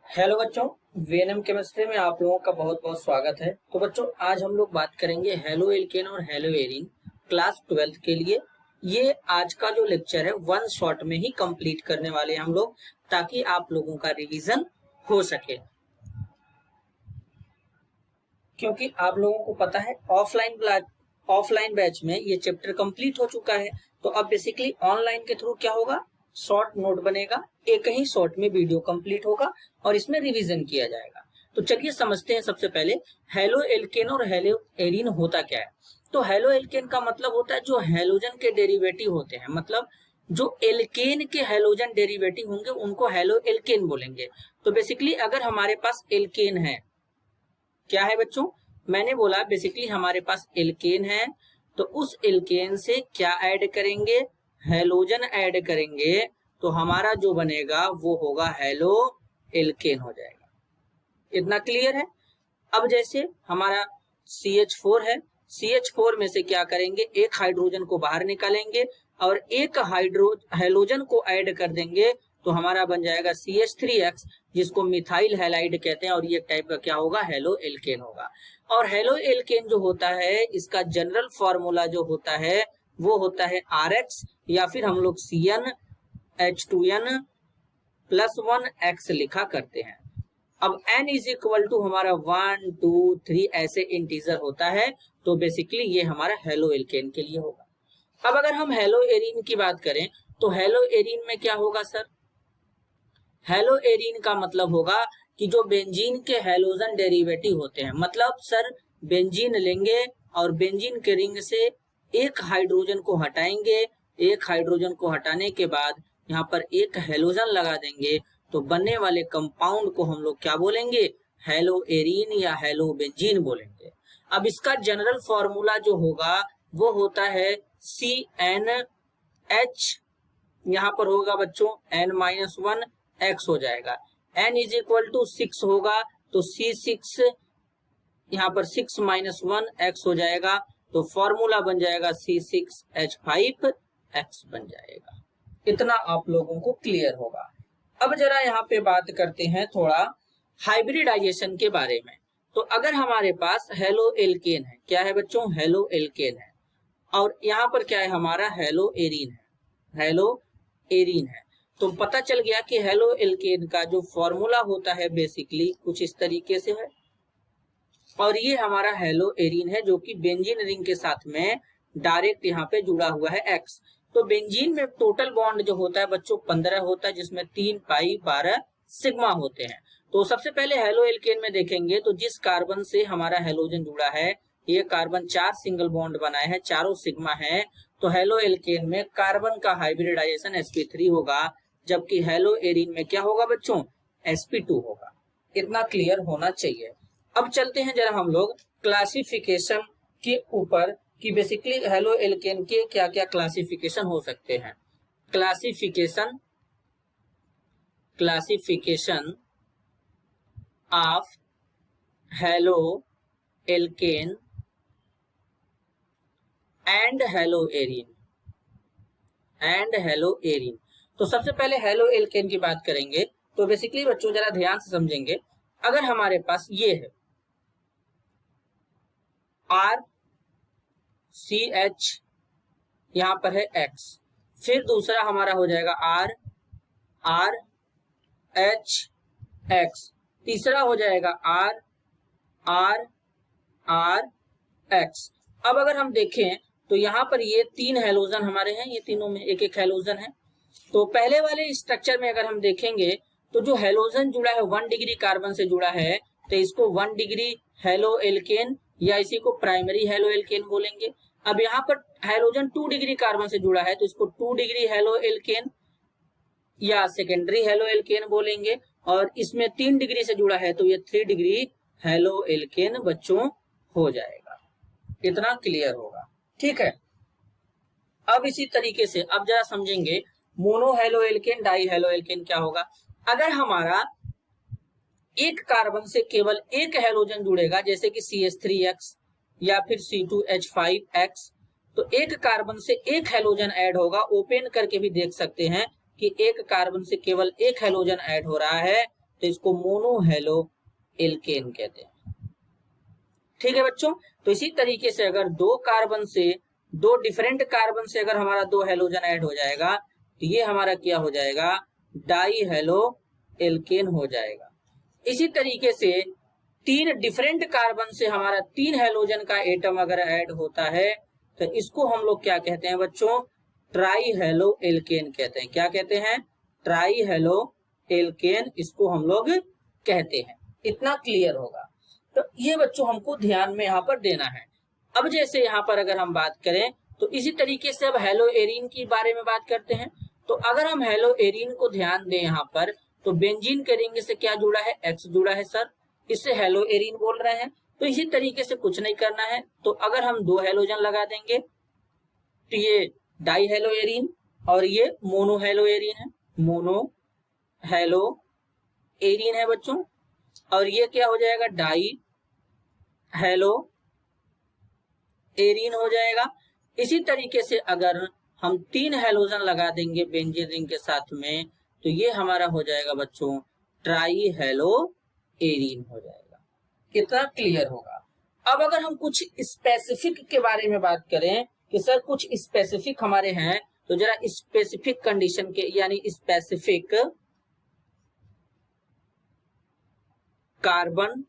Hello बच्चों, VNM chemistry में आप लोगों का बहुत बहुत स्वागत है। तो बच्चों, आज हम लोग बात करेंगे हेलो एल्केन और हेलो एरीन क्लास 12 के लिए। ये आज का जो लेक्चर है वन शॉट में ही कंप्लीट करने वाले हैं हम लोग, ताकि आप लोगों का रिवीजन हो सके। क्योंकि आप लोगों को पता है ऑफलाइन बैच में ये चैप्टर कंप्लीट हो चुका है, तो अब बेसिकली ऑनलाइन के थ्रू क्या होगा, शॉर्ट नोट बनेगा, एक ही शॉर्ट में वीडियो कंप्लीट होगा और इसमें रिवीजन किया जाएगा। तो चलिए समझते हैं सबसे पहले हेलो एल्केन और हेलो एरीन होता क्या है। तो हेलो एल्केन का मतलब होता है जो हेलोजन के डेरिवेटिव होते हैं, मतलब जो एल्केन के हेलोजन डेरिवेटिव होंगे उनको हेलो एल्केन बोलेंगे। तो बेसिकली अगर हमारे पास एल्केन है, क्या है बच्चों, मैंने बोला बेसिकली हमारे पास एल्केन है, तो उस एल्केन से क्या ऐड करेंगे, हेलोजन ऐड करेंगे, तो हमारा जो बनेगा वो होगा हेलो एल्केन हो जाएगा। इतना क्लियर है। अब जैसे हमारा CH4 है, CH4 में से क्या करेंगे, एक हाइड्रोजन को बाहर निकालेंगे और एक हेलोजन को ऐड कर देंगे, तो हमारा बन जाएगा CH3X, जिसको मिथाइल हैलाइड कहते हैं, और ये टाइप का क्या होगा, हेलो एल्केन होगा। और हेलो एल्केन जो होता है, इसका जनरल फॉर्मूला जो होता है वो होता है RH, या फिर हम लोग CnH2n+1X लिखा करते हैं। अब n इज इक्वल टू हमारा 1, 2, 3 ऐसे इंटीजर होता है, तो बेसिकली ये हमारा हेलो एल्केन के लिए होगा। अब अगर हम हेलो एरीन की बात करें, तो हेलो एरीन में क्या होगा सर, हेलो एरीन का मतलब होगा कि जो बेंजीन के हेलोजन डेरिवेटिव होते हैं, मतलब सर बेंजीन लेंगे और बेंजीन के रिंग से एक हाइड्रोजन को हटाएंगे, एक हाइड्रोजन को हटाने के बाद यहाँ पर एक हेलोजन लगा देंगे, तो बनने वाले कंपाउंड को हम लोग क्या बोलेंगे, हेलो एरीन या हेलो बेंजीन बोलेंगे। अब इसका जनरल फॉर्मूला जो होगा वो होता है CnH, यहाँ पर होगा बच्चों n-1X हो जाएगा, n इज इक्वल टू 6 होगा, तो C6 यहाँ पर 6-1X हो जाएगा, तो फॉर्मूला बन जाएगा C6H5X बन जाएगा। इतना आप लोगों को क्लियर होगा। अब जरा यहाँ पे बात करते हैं थोड़ा हाइब्रिडाइजेशन के बारे में। तो अगर हमारे पास हेलो एल्केन है, क्या है बच्चों, हेलो एल्केन है, और यहाँ पर क्या है हमारा हेलो एरीन है, हेलो एरीन है, तो पता चल गया कि हेलो एल्केन का जो फॉर्मूला होता है बेसिकली कुछ इस तरीके से है, और ये हमारा हेलो एरीन है जो कि बेंजीन रिंग के साथ में डायरेक्ट यहाँ पे जुड़ा हुआ है X। तो बेंजीन में टोटल बॉन्ड जो होता है बच्चों 15 होता है, जिसमें 3 पाई 12 सिग्मा होते हैं। तो सबसे पहले हेलो एल्केन में देखेंगे तो जिस कार्बन से हमारा हेलोजन जुड़ा है, ये कार्बन 4 सिंगल बॉन्ड बनाए हैं, चारों सिग्मा है, तो हेलो एल्केन में कार्बन का हाइब्रिडाइजेशन sp3 होगा, जबकि हेलो एरीन में क्या होगा बच्चों, sp2 होगा। इतना क्लियर होना चाहिए। अब चलते हैं जरा हम लोग क्लासिफिकेशन के ऊपर कि बेसिकली हेलो एल्केन के क्या क्या क्लासिफिकेशन हो सकते हैं। Classification of halo alkane and hello arene. तो सबसे पहले हेलो एल्केन की बात करेंगे, तो बेसिकली बच्चों जरा ध्यान से समझेंगे। अगर हमारे पास ये है RCH, यहाँ पर है X, फिर दूसरा हमारा हो जाएगा RHX, तीसरा हो जाएगा RRX। अब अगर हम देखें तो यहाँ पर ये 3 हेलोजन हमारे हैं, ये तीनों में एक एक हेलोजन है। तो पहले वाले स्ट्रक्चर में अगर हम देखेंगे तो जो हेलोजन जुड़ा है 1 डिग्री कार्बन से जुड़ा है, तो इसको 1 डिग्री हेलो एल्केन या इसी को प्राइमरी हेलो एल्केन बोलेंगे। अब यहाँ पर हेलोजन 2 डिग्री कार्बन से जुड़ा है, तो इसको 2 डिग्री हेलो एल्केन या सेकेंडरी हेलो एल्केन बोलेंगे, और इसमें 3 डिग्री से जुड़ा है तो ये 3 डिग्री हेलो एल्केन बच्चों हो जाएगा। इतना क्लियर होगा, ठीक है। अब इसी तरीके से अब जरा समझेंगे mono halo alkane, die halo alkane क्या होगा। अगर हमारा एक कार्बन से केवल एक हेलोजन जुड़ेगा, जैसे कि CH3X या फिर C2H5X, तो एक कार्बन से एक हेलोजन ऐड होगा। ओपन करके भी देख सकते हैं कि एक कार्बन से केवल एक हेलोजन ऐड हो रहा है, तो इसको मोनो हेलो एल्केन कहते हैं। ठीक है बच्चों, तो इसी तरीके से अगर दो डिफरेंट कार्बन से अगर हमारा दो हेलोजन ऐड हो जाएगा तो ये हमारा क्या हो जाएगा, डाई हेलो एल्केन हो जाएगा। इसी तरीके से तीन डिफरेंट कार्बन से हमारा तीन हेलोजन का एटम अगर ऐड होता है तो इसको हम लोग क्या कहते हैं बच्चों, ट्राई हेलो एल्केन कहते हैं। क्या कहते हैं, ट्राई हेलो एल्केन इसको हम लोग कहते हैं। इतना क्लियर होगा। तो ये बच्चों हमको ध्यान में यहाँ पर देना है। अब जैसे यहाँ पर अगर हम बात करें तो इसी तरीके से अब हेलो एरीन की बारे में बात करते हैं। तो अगर हम हेलो एरीन को ध्यान दें यहाँ पर, तो बेंजीन के रिंग से क्या जुड़ा है, एक्स जुड़ा है सर, इससे हेलो एरीन बोल रहे हैं। तो इसी तरीके से कुछ नहीं करना है, तो अगर हम दो हेलोजन लगा देंगे तो ये डाई हेलो एरीन और ये मोनो हेलो एरीन है, मोनो हेलो एरीन है बच्चों। और ये क्या हो जाएगा, डाई हेलो एरीन हो जाएगा। इसी तरीके से अगर हम तीन हेलोजन लगा देंगे बेंजीन रिंग के साथ में तो ये हमारा हो जाएगा बच्चों ट्राई हेलो एरीन हो जाएगा। कितना क्लियर होगा। अब अगर हम कुछ स्पेसिफिक के बारे में बात करें कि सर कुछ स्पेसिफिक हमारे हैं, तो जरा स्पेसिफिक कंडीशन के यानी स्पेसिफिक कार्बन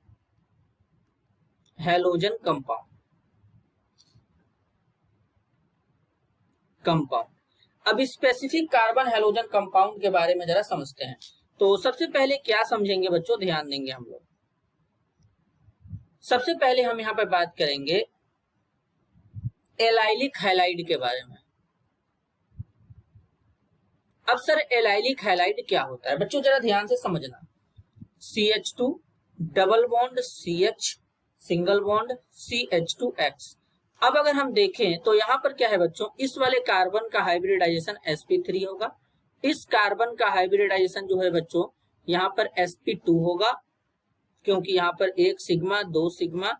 हेलोजन कंपाउंड अब स्पेसिफिक कार्बन हेलोजन कंपाउंड के बारे में जरा समझते हैं। तो सबसे पहले क्या समझेंगे बच्चों, ध्यान देंगे हम लोग। सबसे पहले हम यहाँ पे बात करेंगे एलाइलिक हैलाइड के बारे में। अब सर एलाइलिक हैलाइड क्या होता है बच्चों, जरा ध्यान से समझना। CH2 double bond CH single bond CH2X। अब अगर हम देखें तो यहाँ पर क्या है बच्चों, इस वाले कार्बन का हाइब्रिडाइजेशन sp3 होगा, इस कार्बन का हाइब्रिडाइजेशन जो है बच्चों यहाँ पर sp2 होगा, क्योंकि यहाँ पर एक सिग्मा दो सिग्मा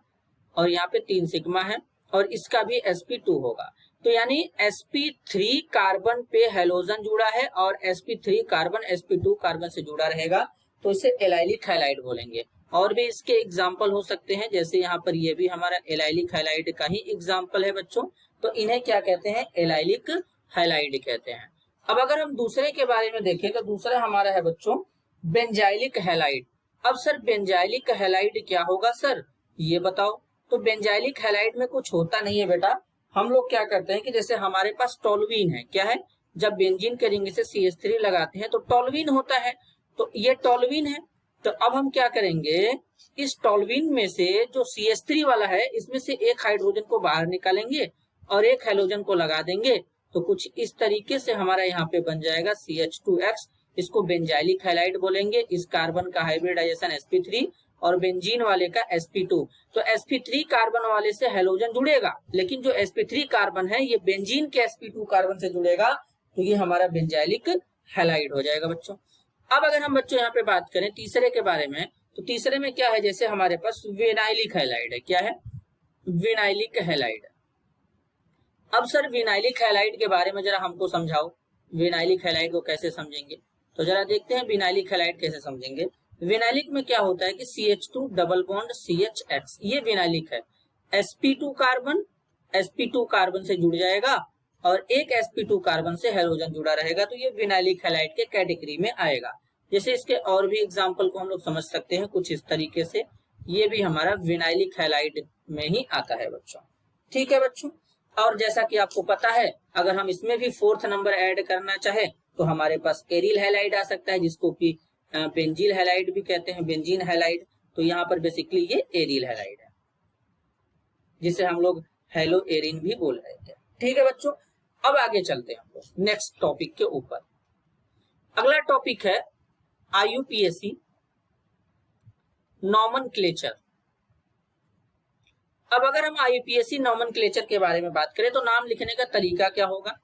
और यहाँ पे तीन सिग्मा है, और इसका भी sp2 होगा। तो यानी sp3 कार्बन पे हेलोजन जुड़ा है और sp3 कार्बन sp2 कार्बन से जुड़ा रहेगा, तो इसे एलाइलिक हैलाइड बोलेंगे। और भी इसके एग्जाम्पल हो सकते हैं, जैसे यहाँ पर ये भी हमारा एलाइलिक हैलाइड का ही एग्जाम्पल है बच्चों, तो इन्हें क्या कहते हैं, एलाइलिक हैलाइड कहते हैं। अब अगर हम दूसरे के बारे में देखें तो दूसरा हमारा है बच्चों बेंजाइलिक हैलाइड। अब सर बेंजाइलिक हैलाइड क्या होगा सर, ये बताओ। तो बेंजाइलिक हैलाइड में कुछ होता नहीं है बेटा, हम लोग क्या करते हैं कि जैसे हमारे पास टोल्यूइन है, क्या है, जब बेंजीन के रिंग से CH3 लगाते हैं तो टोल्यूइन होता है, तो ये टोल्यूइन है। तो अब हम क्या करेंगे, इस टोल्यूइन में से जो CH3 वाला है इसमें से एक हाइड्रोजन को बाहर निकालेंगे और एक हेलोजन को लगा देंगे, तो कुछ इस तरीके से हमारा यहाँ पे बन जाएगा CH2X। इसको बेंजाइलिक हैलाइड बोलेंगे। इस कार्बन का हाइब्रिडाइजेशन sp3 और बेंजीन वाले का sp2। तो sp3 कार्बन वाले से हेलोजन जुड़ेगा, लेकिन जो sp3 कार्बन है ये बेंजीन के sp2 कार्बन से जुड़ेगा, तो ये हमारा बेंजाइलिक हैलाइड हो जाएगा बच्चों। अब अगर हम बच्चों यहाँ पे बात करें तीसरे के बारे में, तो तीसरे में क्या है, जैसे हमारे पास विनाइलिक हैलाइड है, क्या है, विनाइलिक हैलाइड। अब सर विनाइलिक हैलाइड के बारे में जरा हमको समझाओ, विनाइलिक हैलाइड को कैसे समझेंगे। तो जरा देखते हैं विनाइलिक हैलाइड कैसे समझेंगे। विनाइलिक में क्या होता है कि CH2 डबल बॉन्ड CHX, ये विनाइलिक है। sp2 कार्बन से जुड़ जाएगा और एक sp2 कार्बन से हेलोजन जुड़ा रहेगा, तो ये विनाइलिक हैलाइड के कैटेगरी में आएगा। जैसे इसके और भी एग्जांपल को हम लोग समझ सकते हैं कुछ इस तरीके से, ये भी हमारा विनाइलिक हैलाइड में ही आता है बच्चों। ठीक है बच्चों, और जैसा कि आपको पता है अगर हम इसमें भी फोर्थ नंबर ऐड करना चाहे तो हमारे पास एरिल हैलाइड आ सकता है, जिसको कि बेंजील हैलाइड भी कहते हैं, बेंजीन हैलाइड। तो यहाँ पर बेसिकली ये एरिल हैलाइड है, जिसे हम लोग हेलो एरिन भी बोल रहे थे। ठीक है बच्चों, अब आगे चलते हैं हम लोग नेक्स्ट टॉपिक के ऊपर। अगला टॉपिक है IUPAC नॉमेनक्लेचर। अब अगर हम IUPAC नॉमेनक्लेचर के बारे में बात करें तो नाम लिखने का तरीका क्या होगा।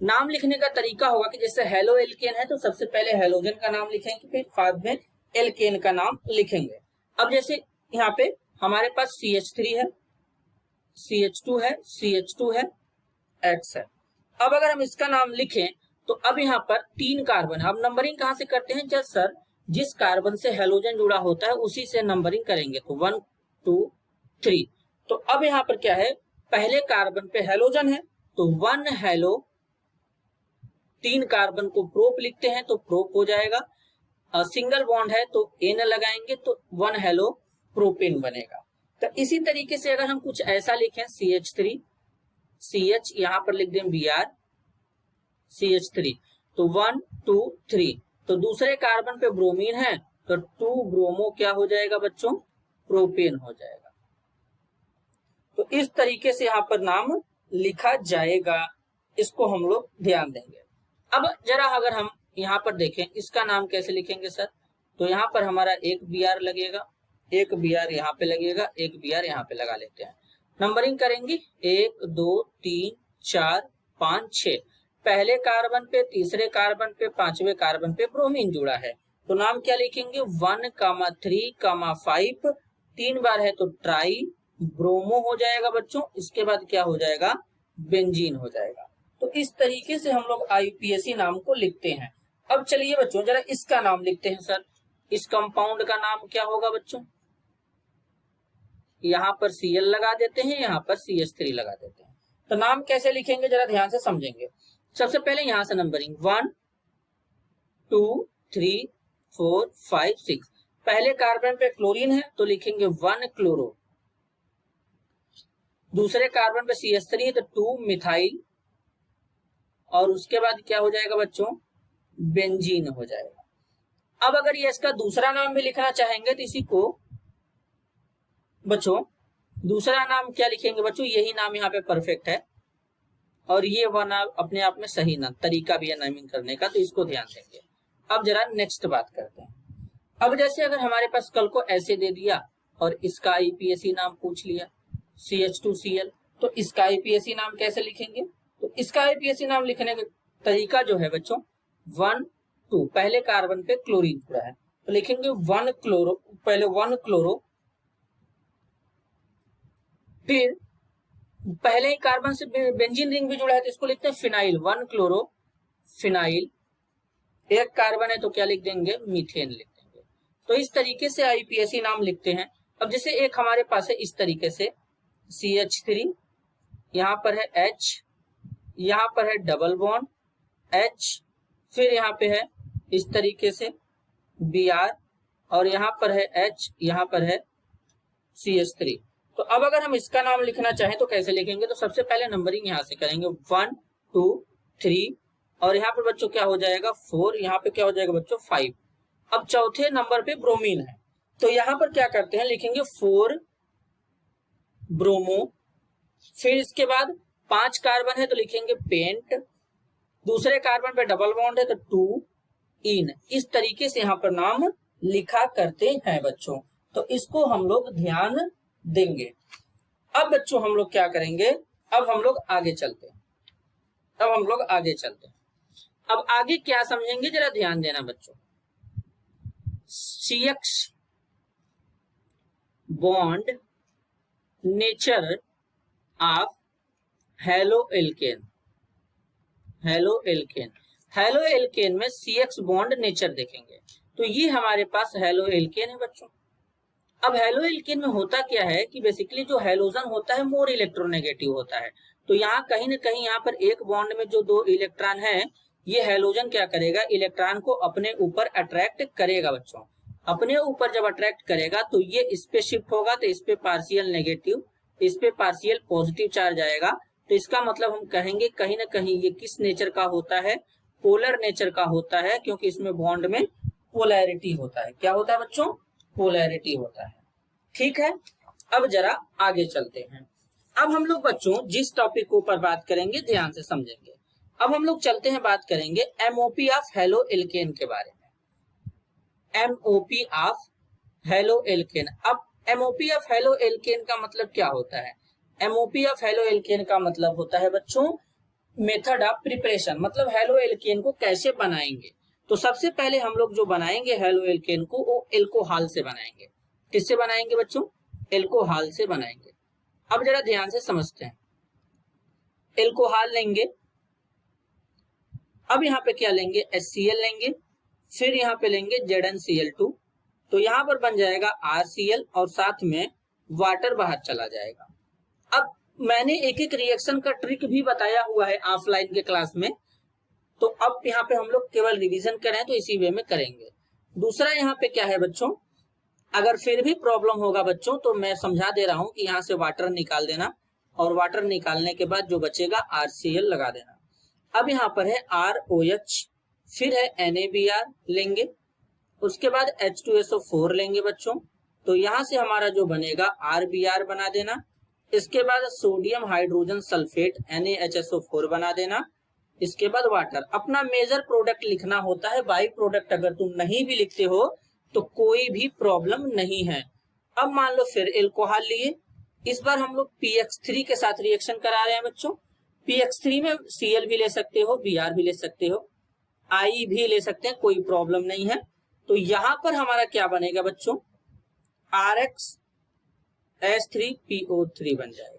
नाम लिखने का तरीका होगा कि जैसे हेलो एल्केन है तो सबसे पहले हेलोजन का नाम लिखेंगे, फिर बाद में एल्केन का नाम लिखेंगे। अब जैसे यहाँ पे हमारे पास CH3 है, CH2 है, CH2 है, X है। अब अगर हम इसका नाम लिखें तो अब यहाँ पर तीन कार्बन है। अब नंबरिंग कहाँ से करते हैं, जस्ट सर जिस कार्बन से हेलोजन जुड़ा होता है उसी से नंबरिंग करेंगे, तो 1 2 3। तो अब यहाँ पर क्या है, पहले कार्बन पे हेलोजन है तो 1 हेलो, 3 कार्बन को प्रोप लिखते हैं तो प्रोप हो जाएगा। सिंगल बॉन्ड है तो एन लगाएंगे तो 1 हेलो प्रोपेन बनेगा। तो इसी तरीके से अगर हम कुछ ऐसा लिखें CH3, CH यहाँ पर लिख दें Br CH3, तो 1 2 3, तो दूसरे कार्बन पे ब्रोमीन है तो 2 ब्रोमो क्या हो जाएगा बच्चों, प्रोपेन हो जाएगा। तो इस तरीके से यहाँ पर नाम लिखा जाएगा, इसको हम लोग ध्यान देंगे। अब जरा अगर हम यहाँ पर देखें इसका नाम कैसे लिखेंगे सर, तो यहाँ पर हमारा एक Br लगेगा, एक Br यहाँ पे लगेगा, एक Br यहाँ पे लगा लेते हैं। नंबरिंग करेंगे 1 2 3 4 5 6, पहले कार्बन पे, तीसरे कार्बन पे, पांचवें कार्बन पे ब्रोमीन जुड़ा है तो नाम क्या लिखेंगे 1 3 5, 3 बार है तो ट्राई ब्रोमो हो जाएगा बच्चों। इसके बाद क्या हो जाएगा, बेंजीन हो जाएगा। तो इस तरीके से हम लोग IUPAC नाम को लिखते हैं। अब चलिए बच्चों जरा इसका नाम लिखते हैं सर, इस कंपाउंड का नाम क्या होगा बच्चों, यहाँ पर Cl लगा देते हैं, यहाँ पर CH3 लगा देते हैं। तो नाम कैसे लिखेंगे जरा ध्यान से समझेंगे। सबसे पहले यहां से नंबरिंग 1 2 3 4 5 6, पहले कार्बन पे क्लोरीन है तो लिखेंगे 1 क्लोरो, दूसरे कार्बन पे CH3 है तो 2 मिथाइल, और उसके बाद क्या हो जाएगा बच्चों, बेंजीन हो जाएगा। अब अगर ये इसका दूसरा नाम भी लिखना चाहेंगे तो इसी को बच्चों दूसरा नाम क्या लिखेंगे बच्चों, यही नाम यहाँ पे परफेक्ट है और ये वन अपने आप में सही नाम तरीका भी है नेमिंग करने का, तो इसको ध्यान देंगे। अब जरा नेक्स्ट बात करते हैं। अब जैसे अगर हमारे पास कल को ऐसे दे दिया और इसका IUPAC नाम पूछ लिया CH2Cl, तो इसका IUPAC नाम कैसे लिखेंगे, तो इसका IUPAC नाम लिखने का तरीका जो है बच्चों 1 2, पहले कार्बन पे क्लोरीन जुड़ा है तो लिखेंगे 1 क्लोरो, पहले 1 क्लोरो, फिर पहले ही कार्बन से बेंजीन रिंग भी जुड़ा है तो इसको लिखते हैं फिनाइल, 1 क्लोरो फिनाइल, एक कार्बन है तो क्या लिख देंगे, मीथेन लिख देंगे। तो इस तरीके से IUPAC नाम लिखते हैं। अब जैसे एक हमारे पास है इस तरीके से CH3, यहाँ पर है H, यहाँ पर है डबल बॉन्ड H, फिर यहाँ पे है इस तरीके से Br, और यहाँ पर है H, यहाँ पर है CH3। तो अब अगर हम इसका नाम लिखना चाहें तो कैसे लिखेंगे, तो सबसे पहले नंबरिंग यहाँ से करेंगे 1 2 3, और यहाँ पर बच्चों क्या हो जाएगा 4, यहाँ पे क्या हो जाएगा बच्चों 5। अब चौथे नंबर पे ब्रोमीन है तो यहाँ पर क्या करते हैं, लिखेंगे 4 ब्रोमो, फिर इसके बाद 5 कार्बन है तो लिखेंगे पेंट, दूसरे कार्बन पे डबल बॉन्ड है तो 2 इन। इस तरीके से यहाँ पर नाम लिखा करते हैं बच्चों, तो इसको हम लोग ध्यान देंगे। अब बच्चों हम लोग क्या करेंगे, अब हम लोग आगे चलते हैं, अब आगे क्या समझेंगे जरा ध्यान देना बच्चों। CX bond nature of halo alkane, halo alkane में CX बॉन्ड नेचर देखेंगे तो ये हमारे पास हेलो एल्केन है बच्चों। अब हेलो एल्केन में होता क्या है कि बेसिकली जो हेलोजन होता है मोर इलेक्ट्रोनेगेटिव होता है, तो यहाँ कहीं ना कहीं यहाँ पर एक बॉन्ड में जो 2 इलेक्ट्रॉन है, ये हेलोजन क्या करेगा, इलेक्ट्रॉन को अपने ऊपर अट्रैक्ट करेगा बच्चों। अपने ऊपर जब अट्रैक्ट करेगा तो ये इस पे शिफ्ट होगा, तो इस पे पार्शियल नेगेटिव, इस पे पार्शियल पॉजिटिव चार्ज आएगा। तो इसका मतलब हम कहेंगे कहीं ना कहीं ये किस नेचर का होता है, पोलर नेचर का होता है, क्योंकि इसमें बॉन्ड में पोलैरिटी होता है। क्या होता है बच्चों, पोलैरिटी होता है। ठीक है, अब जरा आगे चलते हैं। अब हम लोग बच्चों जिस टॉपिक के ऊपर बात करेंगे ध्यान से समझेंगे। अब हम लोग चलते हैं, बात करेंगे MOP ऑफ हेलो एल्केन के बारे में। MOP of halo alkane. अब MOP ऑफ हेलो एल्केन का मतलब क्या होता है, MOP ऑफ हेलो एल्केन का मतलब होता है बच्चों मेथड ऑफ प्रिपरेशन, मतलब हेलो एल्केन को कैसे बनाएंगे। तो सबसे पहले हम लोग जो बनाएंगे हेलो एल्केन को, वो एल्कोहल से बनाएंगे। किससे बनाएंगे बच्चों, एल्कोहल से बनाएंगे। अब जरा ध्यान से समझते हैं। एल्कोहल लेंगे, अब यहाँ पे क्या लेंगे, HCl लेंगे, फिर यहाँ पे लेंगे ZnCl2, तो यहाँ पर बन जाएगा RCl और साथ में वाटर बाहर चला जाएगा। अब मैंने एक एक रिएक्शन का ट्रिक भी बताया हुआ है ऑफलाइन के क्लास में, तो अब यहाँ पे हम लोग केवल रिवीजन करें तो इसी वे में करेंगे। दूसरा यहाँ पे क्या है बच्चों, अगर फिर भी प्रॉब्लम होगा बच्चों तो मैं समझा दे रहा हूं कि यहाँ से वाटर निकाल देना और वाटर निकालने के बाद जो बचेगा RCl लगा देना। अब यहाँ पर है ROH, फिर है NaBr लेंगे, उसके बाद H2SO4 लेंगे बच्चों, तो यहाँ से हमारा जो बनेगा RBr बना देना। इसके बाद सोडियम हाइड्रोजन सल्फेट NaHSO4 बना देना। इसके बाद वाटर। अपना मेजर प्रोडक्ट लिखना होता है, बाई प्रोडक्ट अगर तुम नहीं भी लिखते हो तो कोई भी प्रॉब्लम नहीं है। अब मान लो फिर एल्कोहल लिए, इस बार हम लोग PX3 के साथ रिएक्शन करा रहे हैं बच्चों। PX3 में Cl भी ले सकते हो, Br भी ले सकते हो, I भी ले सकते हैं, कोई प्रॉब्लम नहीं है। तो यहां पर हमारा क्या बनेगा बच्चों, RxH3PO3 बन जाएगा।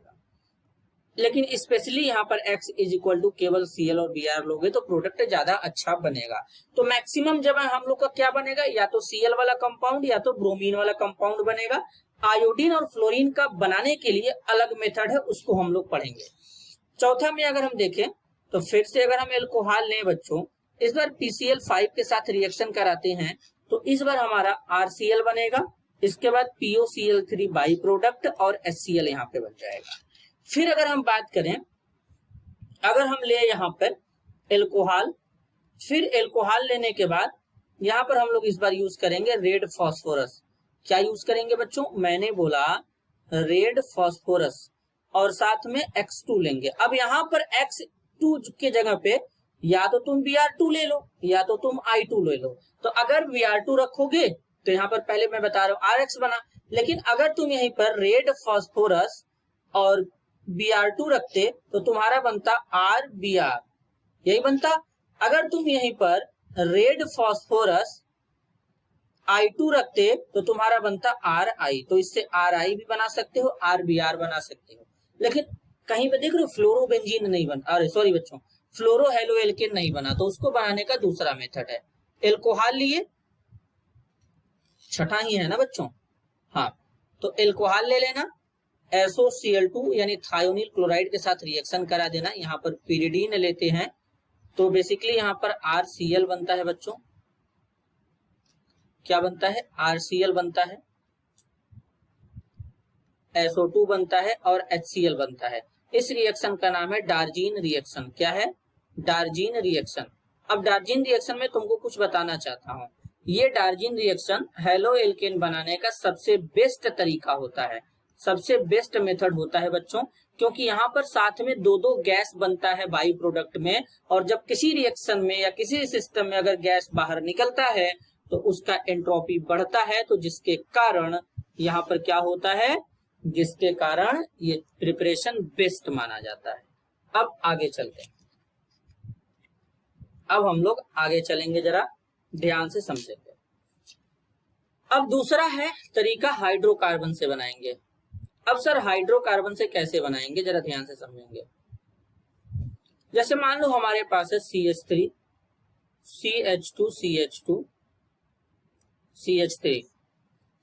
लेकिन स्पेशली यहाँ पर X इज इक्वल टू केवल Cl और Br लोगे तो प्रोडक्ट ज्यादा अच्छा बनेगा। तो मैक्सिमम जब हम लोग का क्या बनेगा, या तो Cl वाला कंपाउंड या तो ब्रोमीन वाला कंपाउंड बनेगा। आयोडीन और फ्लोरीन का बनाने के लिए अलग मेथड है, उसको हम लोग पढ़ेंगे। चौथा में अगर हम देखें तो फिर से अगर हम एल्कोहल लें बच्चों, इस बार PCl5 के साथ रिएक्शन कराते हैं तो इस बार हमारा RCl बनेगा। इसके बाद POCl3 बाई प्रोडक्ट और HCl यहाँ पे बन जाएगा। फिर अगर हम बात करें, अगर हम ले यहाँ पर एल्कोहल, फिर एल्कोहल लेने के बाद यहाँ पर हम लोग इस बार यूज करेंगे रेड फास्फोरस। क्या यूज करेंगे बच्चों, मैंने बोला रेड फास्फोरस, और साथ में X2 लेंगे। अब यहाँ पर X2 के जगह पे या तो तुम Br2 ले लो या तो तुम I2 ले लो। तो अगर Br2 रखोगे तो यहाँ पर पहले मैं बता रहा हूँ RX बना, लेकिन अगर तुम यहीं पर रेड फास्फोरस और Br2 रखते तो तुम्हारा बनता RBr, यही बनता। अगर तुम यहीं पर रेड फास्फोरस I2 रखते तो तुम्हारा बनता RI, तो इससे RI भी बना सकते हो, RBr बना सकते हो। लेकिन कहीं पे देख रहे हो फ्लोरोबेंजीन नहीं बना, अरे सॉरी बच्चों, फ्लोरो हेलोएल्केन नहीं बना, तो उसको बनाने का दूसरा मेथड है। एल्कोहल लिए, छठा ही है ना बच्चों, हाँ, तो एल्कोहल ले लेना, SOCl2 यानी थायोनिल क्लोराइड के साथ रिएक्शन करा देना। यहाँ पर पिरिडीन लेते हैं तो बेसिकली यहाँ पर RCl बनता है बच्चों। क्या बनता है, RCl बनता है, SO2 बनता है और HCl बनता है। इस रिएक्शन का नाम है डार्जीन रिएक्शन। क्या है, डार्जीन रिएक्शन। अब डार्जीन रिएक्शन में तुमको कुछ बताना चाहता हूँ। ये डार्जीन रिएक्शन हेलो एल्केन बनाने का सबसे बेस्ट तरीका होता है, सबसे बेस्ट मेथड होता है बच्चों, क्योंकि यहाँ पर साथ में दो दो गैस बनता है बाई प्रोडक्ट में, और जब किसी रिएक्शन में या किसी सिस्टम में अगर गैस बाहर निकलता है तो उसका एंट्रोपी बढ़ता है, तो जिसके कारण यहाँ पर क्या होता है, जिसके कारण ये प्रिपरेशन बेस्ट माना जाता है। अब आगे चलते हैं, अब हम लोग आगे चलेंगे, जरा ध्यान से समझेंगे। अब दूसरा है तरीका हाइड्रोकार्बन से बनाएंगे। अब सर हाइड्रोकार्बन से कैसे बनाएंगे, जरा ध्यान से समझेंगे। जैसे मान लो हमारे पास है CH3 CH2 CH2 CH3,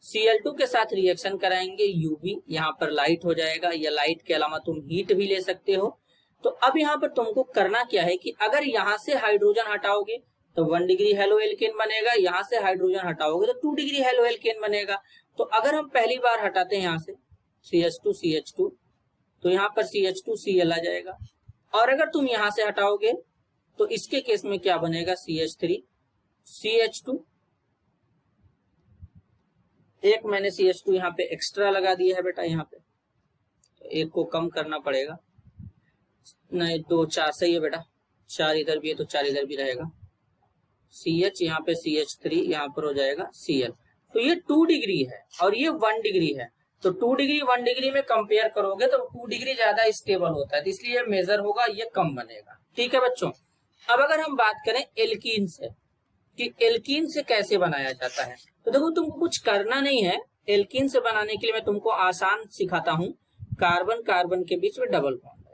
Cl2 के साथ रिएक्शन कराएंगे UV, यहाँ पर लाइट हो जाएगा, या लाइट के अलावा तुम हीट भी ले सकते हो। तो अब यहाँ पर तुमको करना क्या है कि अगर यहाँ से हाइड्रोजन हटाओगे तो 1 डिग्री हेलो एल्केन बनेगा, यहाँ से हाइड्रोजन हटाओगे तो 2 डिग्री हेलो एल्केन बनेगा। तो अगर हम पहली बार हटाते हैं यहाँ से CH2 CH2, तो यहाँ पर CH2Cl आ जाएगा, और अगर तुम यहाँ से हटाओगे तो इसके केस में क्या बनेगा, CH3 CH2, एक मैंने CH2 यहाँ पे एक्स्ट्रा लगा दिया है बेटा, यहाँ पे तो एक को कम करना पड़ेगा, नहीं 2 4 सही है बेटा, 4 इधर भी है तो 4 इधर भी रहेगा, CH यहाँ पे CH3 यहाँ पर हो जाएगा Cl। तो ये 2 डिग्री है और ये 1 डिग्री है, तो 2 डिग्री 1 डिग्री में कंपेयर करोगे तो 2 डिग्री ज्यादा स्टेबल होता है, तो इसलिए मेजर होगा, ये कम बनेगा। ठीक है बच्चों। अब अगर हम बात करें एल्कीन से कि एल्कीन से कैसे बनाया जाता है, तो देखो तुमको कुछ करना नहीं है। एल्कीन से बनाने के लिए मैं तुमको आसान सिखाता हूँ। कार्बन कार्बन के बीच में डबल बॉन्ड है।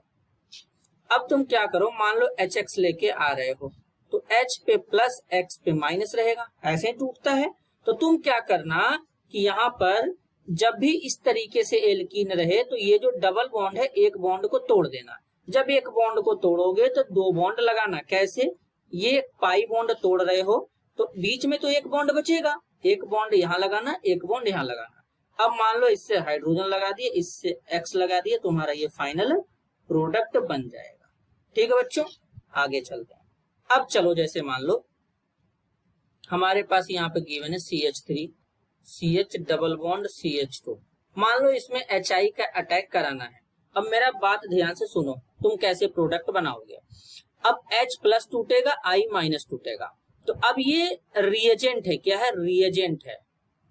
अब तुम क्या करो, मान लो HX लेके आ रहे हो, तो H पे प्लस X पे माइनस रहेगा, ऐसे टूटता है। तो तुम क्या करना कि यहाँ पर जब भी इस तरीके से एल्कीन रहे तो ये जो डबल बॉन्ड है एक बॉन्ड को तोड़ देना। जब एक बॉन्ड को तोड़ोगे तो दो बॉन्ड लगाना। कैसे? ये पाई बॉन्ड तोड़ रहे हो तो बीच में तो एक बॉन्ड बचेगा, एक बॉन्ड यहाँ लगाना, एक बॉन्ड यहाँ लगाना। अब मान लो इससे हाइड्रोजन लगा दिए, इससे X लगा दिए, तुम्हारा ये फाइनल प्रोडक्ट बन जाएगा। ठीक है बच्चों, आगे चलते हैं। अब चलो जैसे मान लो हमारे पास यहाँ पे गिवन है CH3 CH double bond CH2। मान लो इसमें HI का अटैक कराना है। अब मेरा बात ध्यान से सुनो, तुम कैसे प्रोडक्ट बनाओगे। अब H प्लस टूटेगा, I माइनस टूटेगा। तो अब ये रिएजेंट है, क्या है? रिएजेंट है,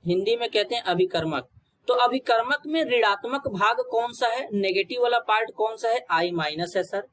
हिंदी में कहते हैं अभिकर्मक। तो अभिकर्मक में ऋणात्मक भाग कौन सा है, नेगेटिव वाला पार्ट कौन सा है? I माइनस है सर।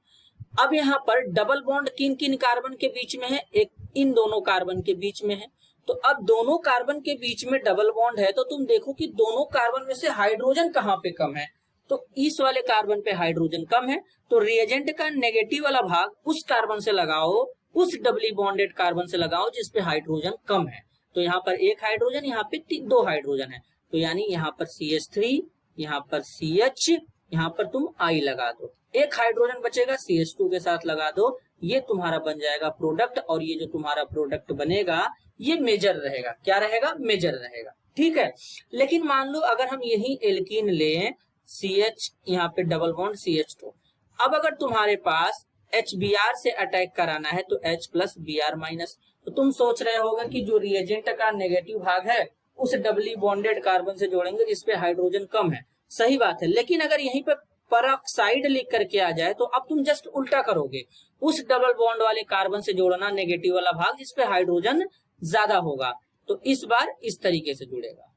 अब यहाँ पर डबल बॉन्ड किन किन कार्बन के बीच में है? एक इन दोनों कार्बन के बीच में है। तो अब दोनों कार्बन के बीच में डबल बॉन्ड है तो तुम देखो कि दोनों कार्बन में से हाइड्रोजन कहाँ पे कम है, तो इस वाले कार्बन पे हाइड्रोजन कम है। तो रिएजेंट का नेगेटिव वाला भाग उस कार्बन से लगाओ, उस डबली बॉन्डेड कार्बन से लगाओ जिसपे हाइड्रोजन कम है। तो यहाँ पर एक हाइड्रोजन, यहाँ पे दो हाइड्रोजन है, तो यानी यहाँ पर CH3, यहाँ पर CH, यहाँ पर तुम I लगा दो, एक हाइड्रोजन बचेगा, CH2 के साथ लगा दो, ये तुम्हारा बन जाएगा प्रोडक्ट। और ये जो तुम्हारा प्रोडक्ट बनेगा ये मेजर रहेगा। क्या रहेगा? मेजर रहेगा। ठीक है, लेकिन मान लो अगर हम यही एल्कीन लें, CH यहाँ पे डबल बॉन्ड CH2, अब अगर तुम्हारे पास HBr से अटैक कराना है तो H प्लस Br माइनस। तो तुम सोच रहे होगा कि जो रिएजेंट का नेगेटिव भाग है उस डबली बॉन्डेड कार्बन से जोड़ेंगे जिसपे हाइड्रोजन कम है। सही बात है, लेकिन अगर यहीं पे परऑक्साइड लिख करके आ जाए तो अब तुम जस्ट उल्टा करोगे, उस डबल बॉन्ड वाले कार्बन से जोड़ना नेगेटिव वाला भाग जिसपे हाइड्रोजन ज्यादा होगा। तो इस बार इस तरीके से जुड़ेगा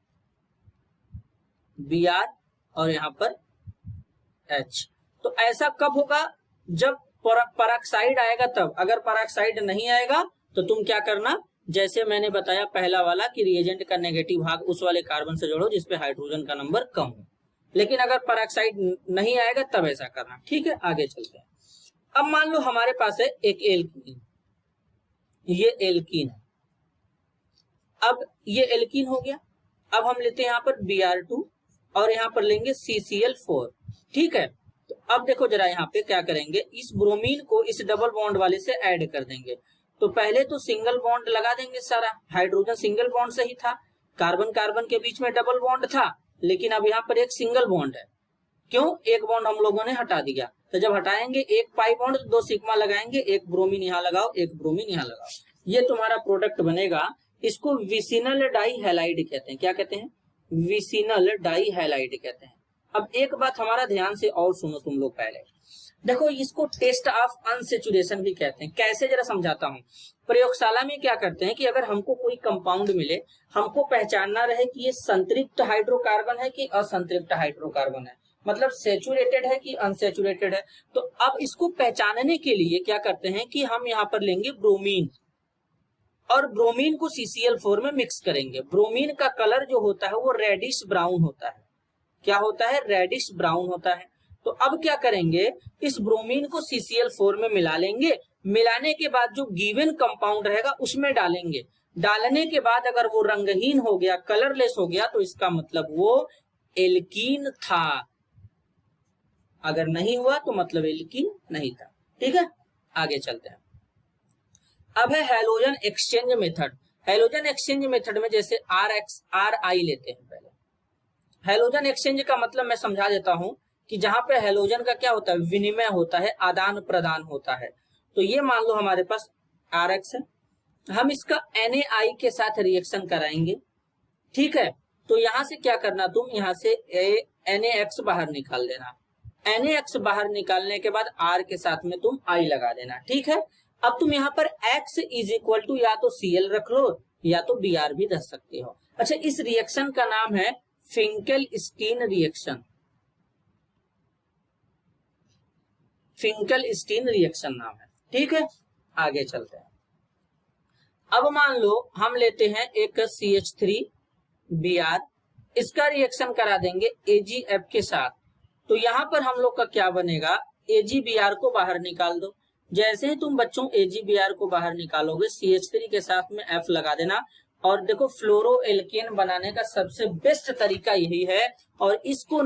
Br और यहाँ पर H। तो ऐसा कब होगा? जब परऑक्साइड आएगा तब। अगर परऑक्साइड नहीं आएगा तो तुम क्या करना, जैसे मैंने बताया पहला वाला कि रिएजेंट का नेगेटिव भाग उस वाले कार्बन से जोड़ो जिसपे हाइड्रोजन का नंबर कम हो। लेकिन अगर परऑक्साइड नहीं आएगा तब ऐसा करना। ठीक है, आगे चलते हैं। अब मान लो हमारे पास है एक एल्कीन, ये एल्कीन है। अब ये एल्कीन हो गया। अब हम लेते हैं यहाँ पर Br2 और यहाँ पर लेंगे CCl4। ठीक है, तो अब देखो जरा यहाँ पे क्या करेंगे, इस ब्रोमीन को इस डबल बॉन्ड वाले से ऐड कर देंगे। तो पहले तो सिंगल बॉन्ड लगा देंगे, सारा हाइड्रोजन सिंगल बॉन्ड से ही था, कार्बन कार्बन के बीच में डबल बॉन्ड था, लेकिन अब यहाँ पर एक सिंगल बॉन्ड है। क्यों? एक बॉन्ड हम लोगों ने हटा दिया। तो जब हटाएंगे एक पाई बॉन्ड, दो सिग्मा लगाएंगे, एक ब्रोमीन यहाँ लगाओ, एक ब्रोमीन यहाँ लगाओ, ये तुम्हारा प्रोडक्ट बनेगा। इसको विसिनल डाई हैलाइड कहते हैं। क्या कहते हैं? विसिनल डाई हैलाइड कहते हैं। अब एक बात हमारा ध्यान से और सुनो तुम लोग, पहले देखो, इसको टेस्ट ऑफ अनसेचुरेशन भी कहते हैं। कैसे, जरा समझाता हूँ। प्रयोगशाला में क्या करते हैं कि अगर हमको कोई कंपाउंड मिले, हमको पहचानना रहे कि ये संतृप्त हाइड्रोकार्बन है कि असंतृप्त हाइड्रोकार्बन है, मतलब सेचुरेटेड है कि अनसेचुरेटेड है। तो अब इसको पहचानने के लिए क्या करते हैं कि हम यहाँ पर लेंगे ब्रोमीन और ब्रोमीन को CCl4 में मिक्स करेंगे। ब्रोमीन का कलर जो होता है वो रेडिश ब्राउन होता है। क्या होता है? रेडिश ब्राउन होता है। तो अब क्या करेंगे, इस ब्रोमीन को CCl4 में मिला लेंगे। मिलाने के बाद जो गिवन कंपाउंड रहेगा उसमें डालेंगे। डालने के बाद अगर वो रंगहीन हो गया, कलरलेस हो गया, तो इसका मतलब वो एल्कीन था। अगर नहीं हुआ तो मतलब एल्कीन नहीं था। ठीक है, आगे चलते हैं। अब है halogen exchange method. Halogen exchange method में जैसे RI लेते हैं। पहले हैलोजन एक्सचेंज का मतलब मैं समझा देता हूं कि जहां पे हैलोजन का क्या होता है, विनिमय होता है, आदान प्रदान होता है। तो ये मान लो हमारे पास RX है, हम इसका NaI के साथ रिएक्शन कराएंगे। ठीक है, तो यहां से क्या करना, तुम यहां से NaX बाहर निकाल देना। NaX बाहर निकालने के बाद R के साथ में तुम I लगा देना। ठीक है, अब तुम यहाँ पर X इज इक्वल टू या तो Cl रख लो या तो Br भी रख सकते हो। अच्छा, इस रिएक्शन का नाम है फिंकेल-स्टीन रिएक्शन। फिंकेल-स्टीन रिएक्शन नाम है। ठीक है, आगे चलते हैं। अब मान लो हम लेते हैं एक CH3Br, इसका रिएक्शन करा देंगे AgF के साथ। तो यहां पर हम लोग का क्या बनेगा, AgBr को बाहर निकाल दो। जैसे ही तुम बच्चों AgBr को बाहर निकालोगे CH3 के साथ में F लगा देना। और देखो फ्लोरो एल्केन बनाने का सबसे बेस्ट तरीका यही है और इसको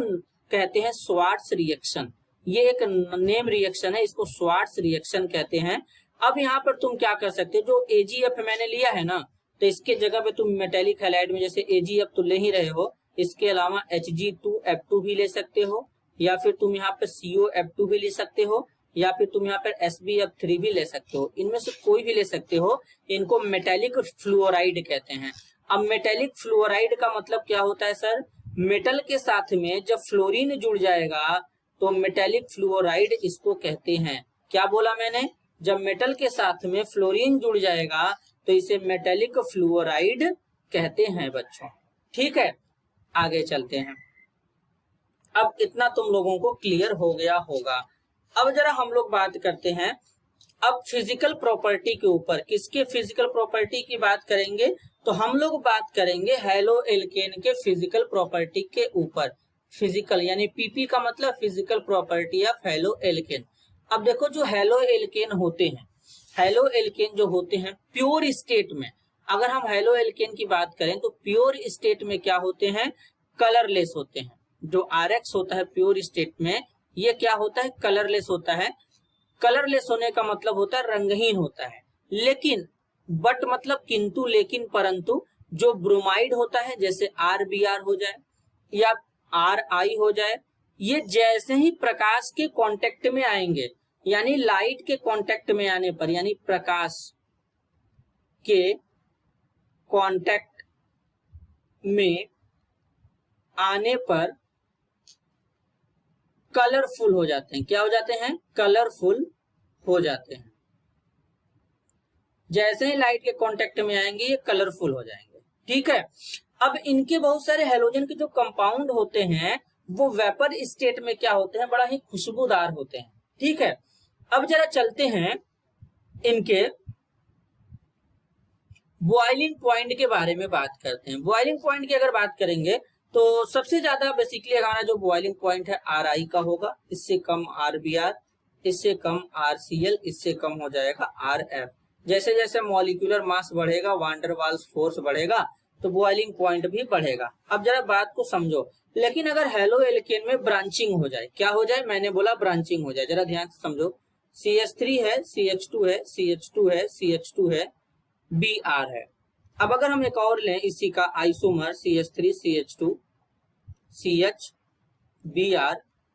कहते हैं स्वार्ट्स रिएक्शन। ये एक नेम रिएक्शन है, इसको स्वार्ट्स रिएक्शन कहते हैं। अब यहाँ पर तुम क्या कर सकते हो, जो AgF मैंने लिया है ना, तो इसके जगह पे तुम मेटेलिक हैलाइड में जैसे AgF तो ले ही रहे हो, इसके अलावा Hg2F2 भी ले सकते हो, या फिर तुम यहाँ पर COF2 भी ले सकते हो, या फिर तुम यहाँ पर SbF3 भी ले सकते हो। इनमें से कोई भी ले सकते हो। इनको मेटेलिक फ्लोराइड कहते हैं। अब मेटेलिक फ्लोराइड का मतलब क्या होता है सर, मेटल के साथ में जब फ्लोरीन जुड़ जाएगा तो मेटेलिक फ्लोराइड इसको कहते हैं। क्या बोला मैंने, जब मेटल के साथ में फ्लोरीन जुड़ जाएगा तो इसे मेटेलिक फ्लोराइड कहते हैं बच्चों। ठीक है, आगे चलते हैं। अब इतना तुम लोगों को क्लियर हो गया होगा। अब जरा हम लोग बात करते हैं अब फिजिकल प्रॉपर्टी के ऊपर। किसके फिजिकल प्रॉपर्टी की बात करेंगे, तो हम लोग बात करेंगे हैलो एल्केन के फिजिकल प्रॉपर्टी के ऊपर। फिजिकल यानी पीपी का मतलब physical property of haloalkane. अब देखो जो हैलो एल्केन होते हैं, हैलो एल्केन जो होते हैं प्योर स्टेट में, अगर हम हैलो एल्केन की बात करें तो प्योर स्टेट में क्या होते हैं, कलरलेस होते हैं। जो RX होता है प्योर स्टेट में, ये क्या होता है, कलरलेस होता है। कलरलेस होने का मतलब होता है रंगहीन होता है। लेकिन बट मतलब किंतु, लेकिन, परंतु जो ब्रोमाइड होता है जैसे RBr हो जाए या RI हो जाए, ये जैसे ही प्रकाश के कांटेक्ट में आएंगे, यानी लाइट के कांटेक्ट में आने पर, यानी प्रकाश के कांटेक्ट में आने पर कलरफुल हो जाते हैं। क्या हो जाते हैं, कलरफुल हो जाते हैं। जैसे ही लाइट के कांटेक्ट में आएंगे ये कलरफुल हो जाएंगे। ठीक है, अब इनके बहुत सारे हैलोजन के जो कंपाउंड होते हैं वो वेपर स्टेट में क्या होते हैं, बड़ा ही खुशबूदार होते हैं। ठीक है, अब जरा चलते हैं इनके बॉइलिंग पॉइंट के बारे में बात करते हैं। बॉइलिंग पॉइंट की अगर बात करेंगे तो सबसे ज्यादा बेसिकली हमारा जो बॉइलिंग पॉइंट है RI का होगा, इससे कम RBr, इससे कम RCl, इससे कम हो जाएगा RF। जैसे जैसे मॉलिक्यूलर मास बढ़ेगा, वान डेर वाल्स फोर्स बढ़ेगा, तो बॉइलिंग पॉइंट भी बढ़ेगा। अब जरा बात को समझो, लेकिन अगर हैलो एल्केन में ब्रांचिंग हो जाए, क्या हो जाए, मैंने बोला ब्रांचिंग हो जाए, जरा ध्यान से समझो। CH3 है, CH2 है, CH2 है, CH2 है, Br है। अब अगर हम एक और लें इसी का isomer CH3 CH2 CH Br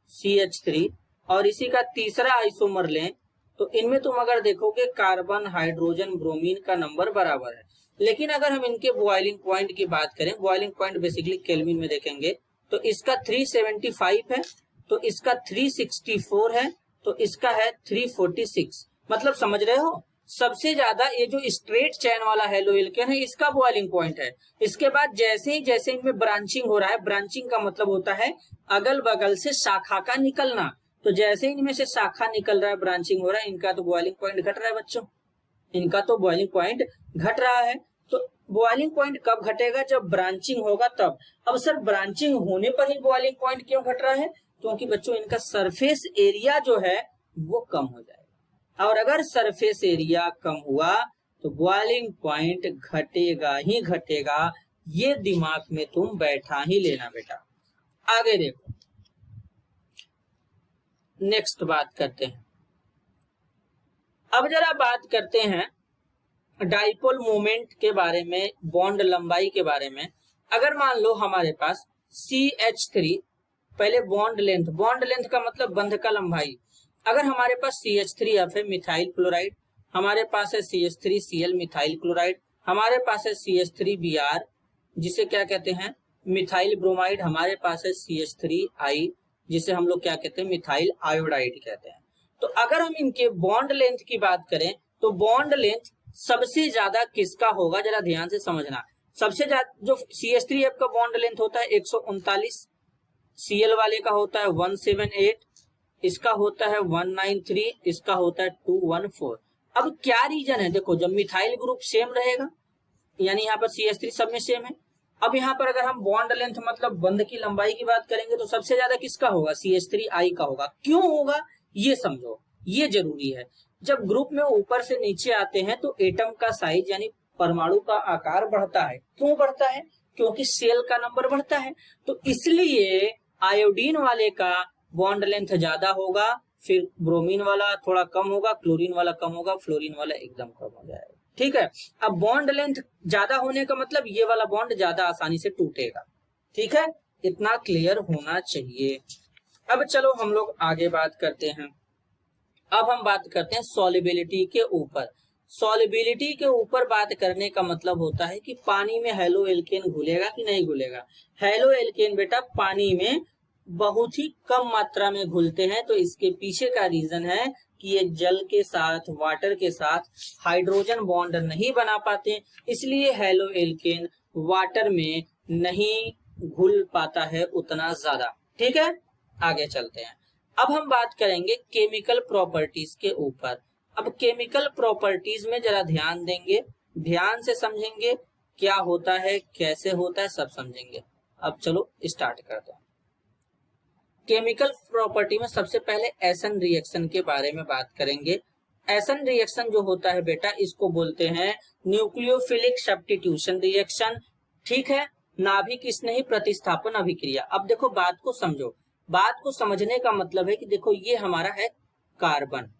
CH3 और इसी का तीसरा आइसोमर लें, तो इनमें तुम अगर देखोगे कार्बन, हाइड्रोजन, ब्रोमीन का नंबर बराबर है। लेकिन अगर हम इनके बॉइलिंग पॉइंट की बात करें, बॉइलिंग पॉइंट बेसिकली केल्विन में देखेंगे, तो इसका 375 है, तो इसका 364 है, तो इसका है 346। मतलब समझ रहे हो, सबसे ज्यादा ये जो स्ट्रेट चैन वाला हैलो एल्केन है इसका बॉइलिंग पॉइंट है। इसके बाद जैसे इनमें ब्रांचिंग हो रहा है, ब्रांचिंग का मतलब होता है अगल बगल से शाखा का निकलना, तो जैसे इनमें से शाखा निकल रहा है, ब्रांचिंग हो रहा है, इनका तो बॉइलिंग पॉइंट घट रहा है बच्चों, इनका तो बॉइलिंग पॉइंट घट रहा है। तो बॉइलिंग पॉइंट कब घटेगा, जब ब्रांचिंग होगा तब। अब सर ब्रांचिंग होने पर ही बॉइलिंग पॉइंट क्यों घट रहा है, क्योंकि बच्चों इनका सरफेस एरिया जो है वो कम हो जाएगा, और अगर सरफेस एरिया कम हुआ तो बॉइलिंग पॉइंट घटेगा ही घटेगा। ये दिमाग में तुम बैठा ही लेना बेटा। आगे देखो, नेक्स्ट बात करते हैं। अब जरा बात करते हैं डाइपोल मोमेंट के बारे में, बॉन्ड लंबाई के बारे में। अगर मान लो हमारे पास CH3, पहले बॉन्ड लेंथ का मतलब बंध का लंबाई। अगर हमारे पास CH3F है मिथाइल क्लोराइड, हमारे पास है CH3Cl मिथाइल क्लोराइड, हमारे पास है CH3Br जिसे क्या कहते हैं मिथाइल ब्रोमाइड, हमारे पास है CH3I जिसे हम लोग क्या कहते हैं मिथाइल आयोडाइड कहते हैं। तो अगर हम इनके बॉन्ड लेंथ की बात करें तो बॉन्ड लेंथ सबसे ज्यादा किसका होगा, जरा ध्यान से समझना। सबसे ज्यादा जो CH3F का बॉन्ड लेंथ होता है 139, Cl वाले का होता है 178, इसका होता है 193, इसका होता है 214। अब क्या रीजन है, देखो जब मिथाइल ग्रुप सेम रहेगा, यानी यहाँ पर CH3 सब में सेम है। अब यहाँ पर अगर हम बॉन्ड लेंथ मतलब बंध की लंबाई की बात करेंगे तो सबसे ज्यादा किसका होगा, CH3I का होगा। क्यों होगा ये समझो। ये जरूरी है। जब ग्रुप में ऊपर से नीचे आते हैं तो एटम का साइज यानी परमाणु का आकार बढ़ता है। क्यों बढ़ता है? क्योंकि सेल का नंबर बढ़ता है। तो इसलिए आयोडीन वाले का बॉन्ड लेंथ ज्यादा होगा, फिर ब्रोमीन वाला थोड़ा कम होगा, क्लोरीन वाला कम होगा, फ्लोरीन वाला एकदम कम हो जाएगा। ठीक है। अब बॉन्ड लेंथ ज्यादा होने का मतलब ये वाला बॉन्ड ज्यादा आसानी से टूटेगा। ठीक है, इतना क्लियर होना चाहिए। अब चलो हम लोग आगे बात करते हैं। अब हम बात करते हैं सॉल्युबिलिटी के ऊपर। सॉल्युबिलिटी के ऊपर बात करने का मतलब होता है कि पानी में हेलो एल्केन घुलेगा कि नहीं घुलेगा। हेलो एल्केन बेटा पानी में बहुत ही कम मात्रा में घुलते हैं। तो इसके पीछे का रीजन है कि ये जल के साथ, वाटर के साथ हाइड्रोजन बॉन्ड नहीं बना पाते, इसलिए हेलो एल्केन वाटर में नहीं घुल पाता है उतना ज्यादा। ठीक है, आगे चलते हैं। अब हम बात करेंगे केमिकल प्रॉपर्टीज के ऊपर। अब केमिकल प्रॉपर्टीज में जरा ध्यान देंगे, ध्यान से समझेंगे क्या होता है, कैसे होता है, सब समझेंगे। अब चलो स्टार्ट करते हैं। केमिकल प्रॉपर्टी में सबसे पहले एसन रिएक्शन के बारे में बात करेंगे। एसन रिएक्शन जो होता है बेटा, इसको बोलते हैं न्यूक्लियोफिलिक सब्स्टिट्यूशन रिएक्शन। ठीक है, नाभिक स्नेही प्रतिस्थापन अभिक्रिया। अब देखो बात को समझो, बात को समझने का मतलब है कि देखो ये हमारा है कार्बन,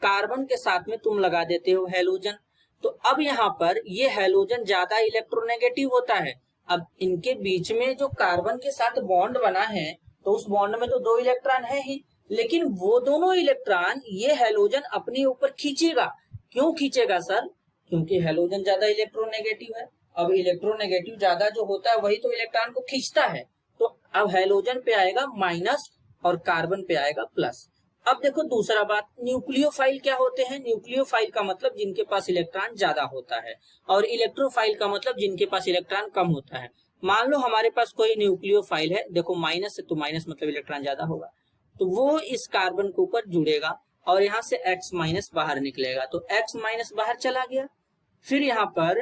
कार्बन के साथ में तुम लगा देते हो हैलोजन। तो अब यहाँ पर ये हैलोजन ज्यादा इलेक्ट्रोनेगेटिव होता है। अब इनके बीच में जो कार्बन के साथ बॉन्ड बना है तो उस बॉन्ड में तो 2 इलेक्ट्रॉन है ही, लेकिन वो दोनों इलेक्ट्रॉन ये हैलोजन अपने ऊपर खींचेगा। क्यों खींचेगा सर? क्योंकि हैलोजन ज्यादा इलेक्ट्रोनेगेटिव है। अब इलेक्ट्रोनेगेटिव ज्यादा जो होता है वही तो इलेक्ट्रॉन को खींचता है। तो अब हैलोजन पे आएगा माइनस और कार्बन पे आएगा प्लस। अब देखो दूसरा बात, न्यूक्लियोफाइल क्या होते हैं? न्यूक्लियोफाइल का मतलब जिनके पास इलेक्ट्रॉन ज्यादा होता है, और इलेक्ट्रोफाइल का मतलब जिनके पास इलेक्ट्रॉन कम होता है। मान लो हमारे पास कोई न्यूक्लियोफाइल है, देखो माइनस है तो माइनस मतलब इलेक्ट्रॉन ज्यादा होगा, तो वो इस कार्बन के ऊपर जुड़ेगा और यहाँ से X माइनस बाहर निकलेगा, तो X माइनस बाहर चला गया। फिर यहाँ पर